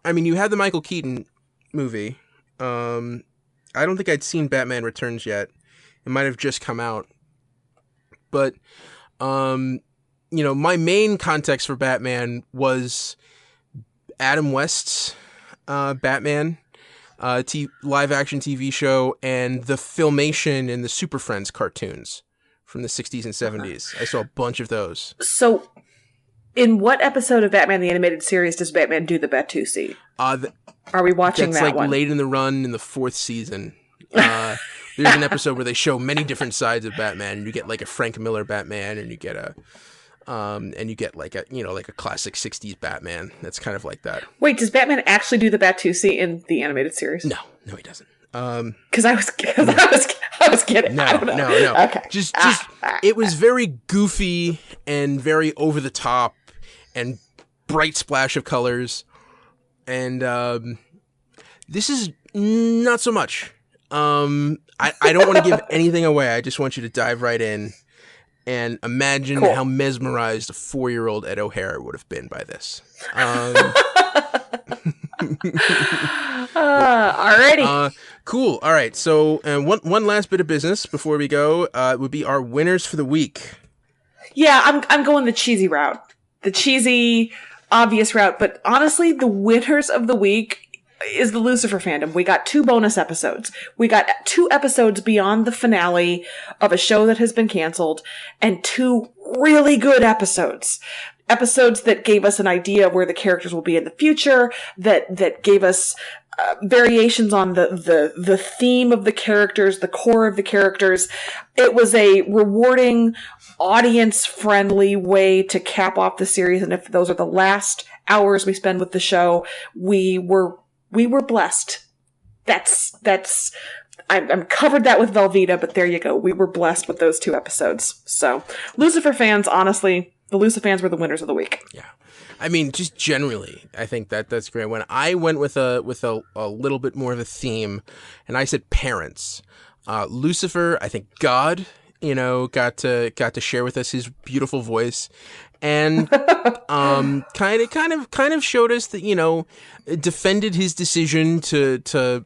I mean, you had the Michael Keaton movie. I don't think I'd seen Batman Returns yet. It might have just come out. But, my main context for Batman was Adam West's Batman live-action TV show and the Filmation and the Super Friends cartoons from the 60s and 70s. I saw a bunch of those. So, in what episode of Batman the Animated Series does Batman do the Batusi? Are we watching that one? That's like late in the run in the 4th season. There's an episode where they show many different sides of Batman, and you get like a Frank Miller Batman, and you get like a classic 60s Batman. That's kind of like that. Wait, does Batman actually do the Batusi in the animated series? No, he doesn't. Because I was kidding. No, I don't know. No. Okay. Just it was very goofy and very over the top and bright splash of colors. And this is not so much. I don't want to give anything away. I just want you to dive right in and imagine how mesmerized a 4-year-old Ed O'Hare would have been by this. Alrighty. Cool. All right. So one last bit of business before we go would be our winners for the week. Yeah, I'm going the cheesy route. The cheesy, obvious route. But honestly, the winners of the week is the Lucifer fandom. We got 2 bonus episodes. We got 2 episodes beyond the finale of a show that has been canceled, and 2 really good episodes. Episodes that gave us an idea of where the characters will be in the future, that gave us variations on the theme of the characters, the core of the characters. It was a rewarding, audience-friendly way to cap off the series, and if those are the last hours we spend with the show, we were blessed. I'm covered that with Velveeta, but there you go. We were blessed with those 2 episodes. So, Lucifer fans, honestly, the Lucifer fans were the winners of the week. Yeah. I mean, just generally, I think that's great. When I went with a little bit more of a theme, and I said parents, Lucifer, I think God, got to share with us his beautiful voice, and kind of showed us that defended his decision to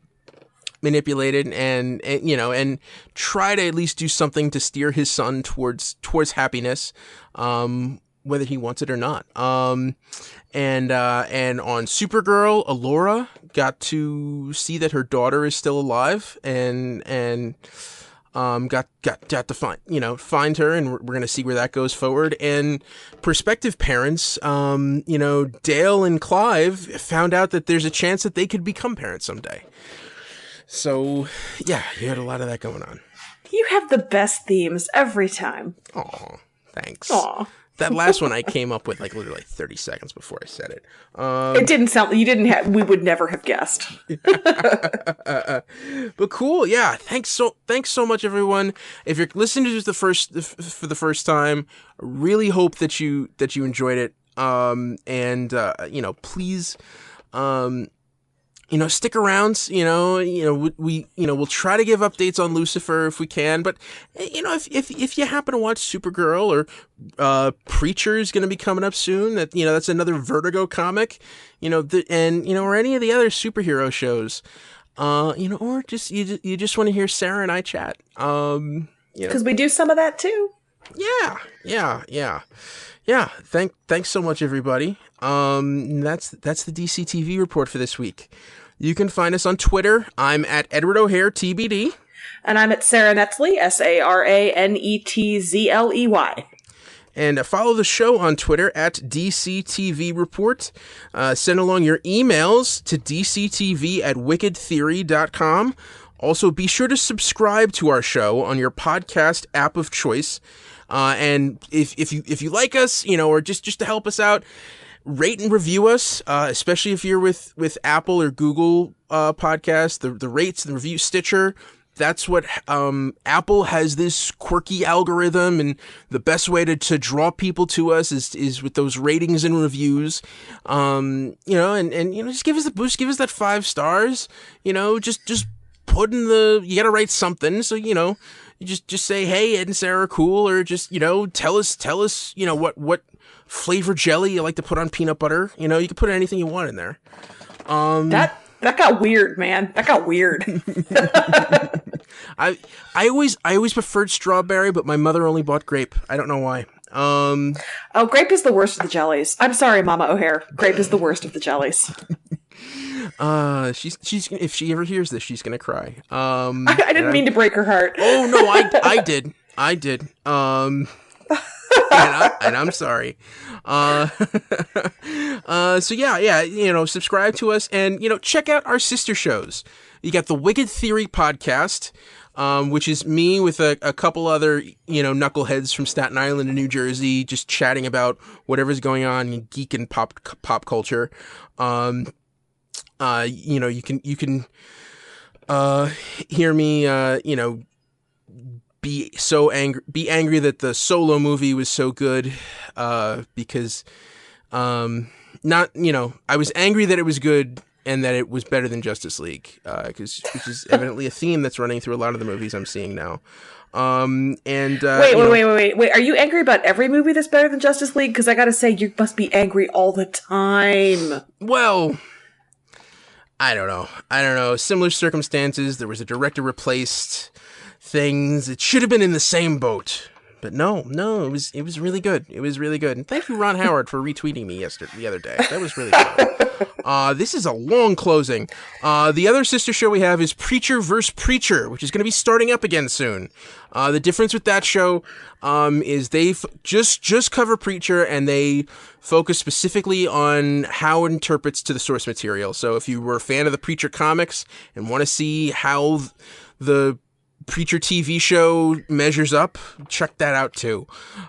manipulate it and try to at least do something to steer his son towards happiness. whether he wants it or not. And on Supergirl, Alora got to see that her daughter is still alive, and got to find her, and we're gonna see where that goes forward. And prospective parents, Dale and Clive found out that there's a chance that they could become parents someday. So yeah, you had a lot of that going on. You have the best themes every time. Aw, thanks. Aw. That last one I came up with like literally 30 seconds before I said it. It didn't sound, you didn't have, we would never have guessed. But cool, yeah. Thanks so much, everyone. If you're listening to this for the first time, I really hope that you enjoyed it. Please, stick around. We'll try to give updates on Lucifer if we can. But if you happen to watch Supergirl, or Preacher is going to be coming up soon. That's another Vertigo comic. Or any of the other superhero shows. Or just you just want to hear Sara and I chat. Because we do some of that too. Yeah. Thanks so much, everybody. That's the DC TV report for this week. You can find us on Twitter. I'm at Edward O'Hare TBD. And I'm at Sara Netzley, SaraNetzley. And follow the show on Twitter at DCTV Report. Send along your emails to dctv@wickedtheory.com. Also, be sure to subscribe to our show on your podcast app of choice. And if you like us, or just to help us out, rate and review us, especially if you're with Apple or Google podcasts. The rates and review, Stitcher. That's what Apple has, this quirky algorithm, and the best way to draw people to us is with those ratings and reviews. Just give us the boost, give us that 5 stars. Just put in you gotta write something. So you just say, hey, Ed and Sara are cool, or just tell us what flavor jelly you like to put on peanut butter. You can put anything you want in there. That got weird, man. That got weird. I always preferred strawberry, but my mother only bought grape. I don't know why. Grape is the worst of the jellies. I'm sorry, Mama O'Hare. Grape is the worst of the jellies. She's if she ever hears this, she's gonna cry. I didn't mean to break her heart. Oh no, I did. And I'm sorry. So yeah, subscribe to us, and check out our sister shows. You got the Wicked Theory podcast, which is me with a couple other knuckleheads from Staten Island and New Jersey, just chatting about whatever's going on in geek and pop culture. You can hear me be angry that the Solo movie was so good, because I was angry that it was good and that it was better than Justice League, which is evidently a theme that's running through a lot of the movies I'm seeing now. Wait, are you angry about every movie that's better than Justice League? Because I gotta say, you must be angry all the time. Well, I don't know. Similar circumstances. There was a director replaced. Things. It should have been in the same boat. But no, it was really good. It was really good. And thank you, Ron Howard, for retweeting me the other day. That was really good. This is a long closing. The other sister show we have is Preacher vs. Preacher, which is going to be starting up again soon. The difference with that show is they just cover Preacher, and they focus specifically on how it interprets to the source material. So if you were a fan of the Preacher comics and want to see how the Preacher TV show measures up, check that out too.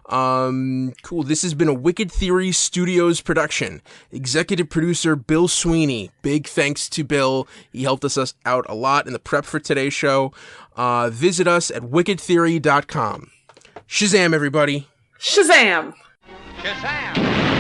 Cool. This has been a Wicked Theory Studios production. Executive producer Bill Sweeney. Big thanks to Bill. He helped us out a lot in the prep for today's show. Visit us at wickedtheory.com. Shazam, everybody. Shazam! Shazam!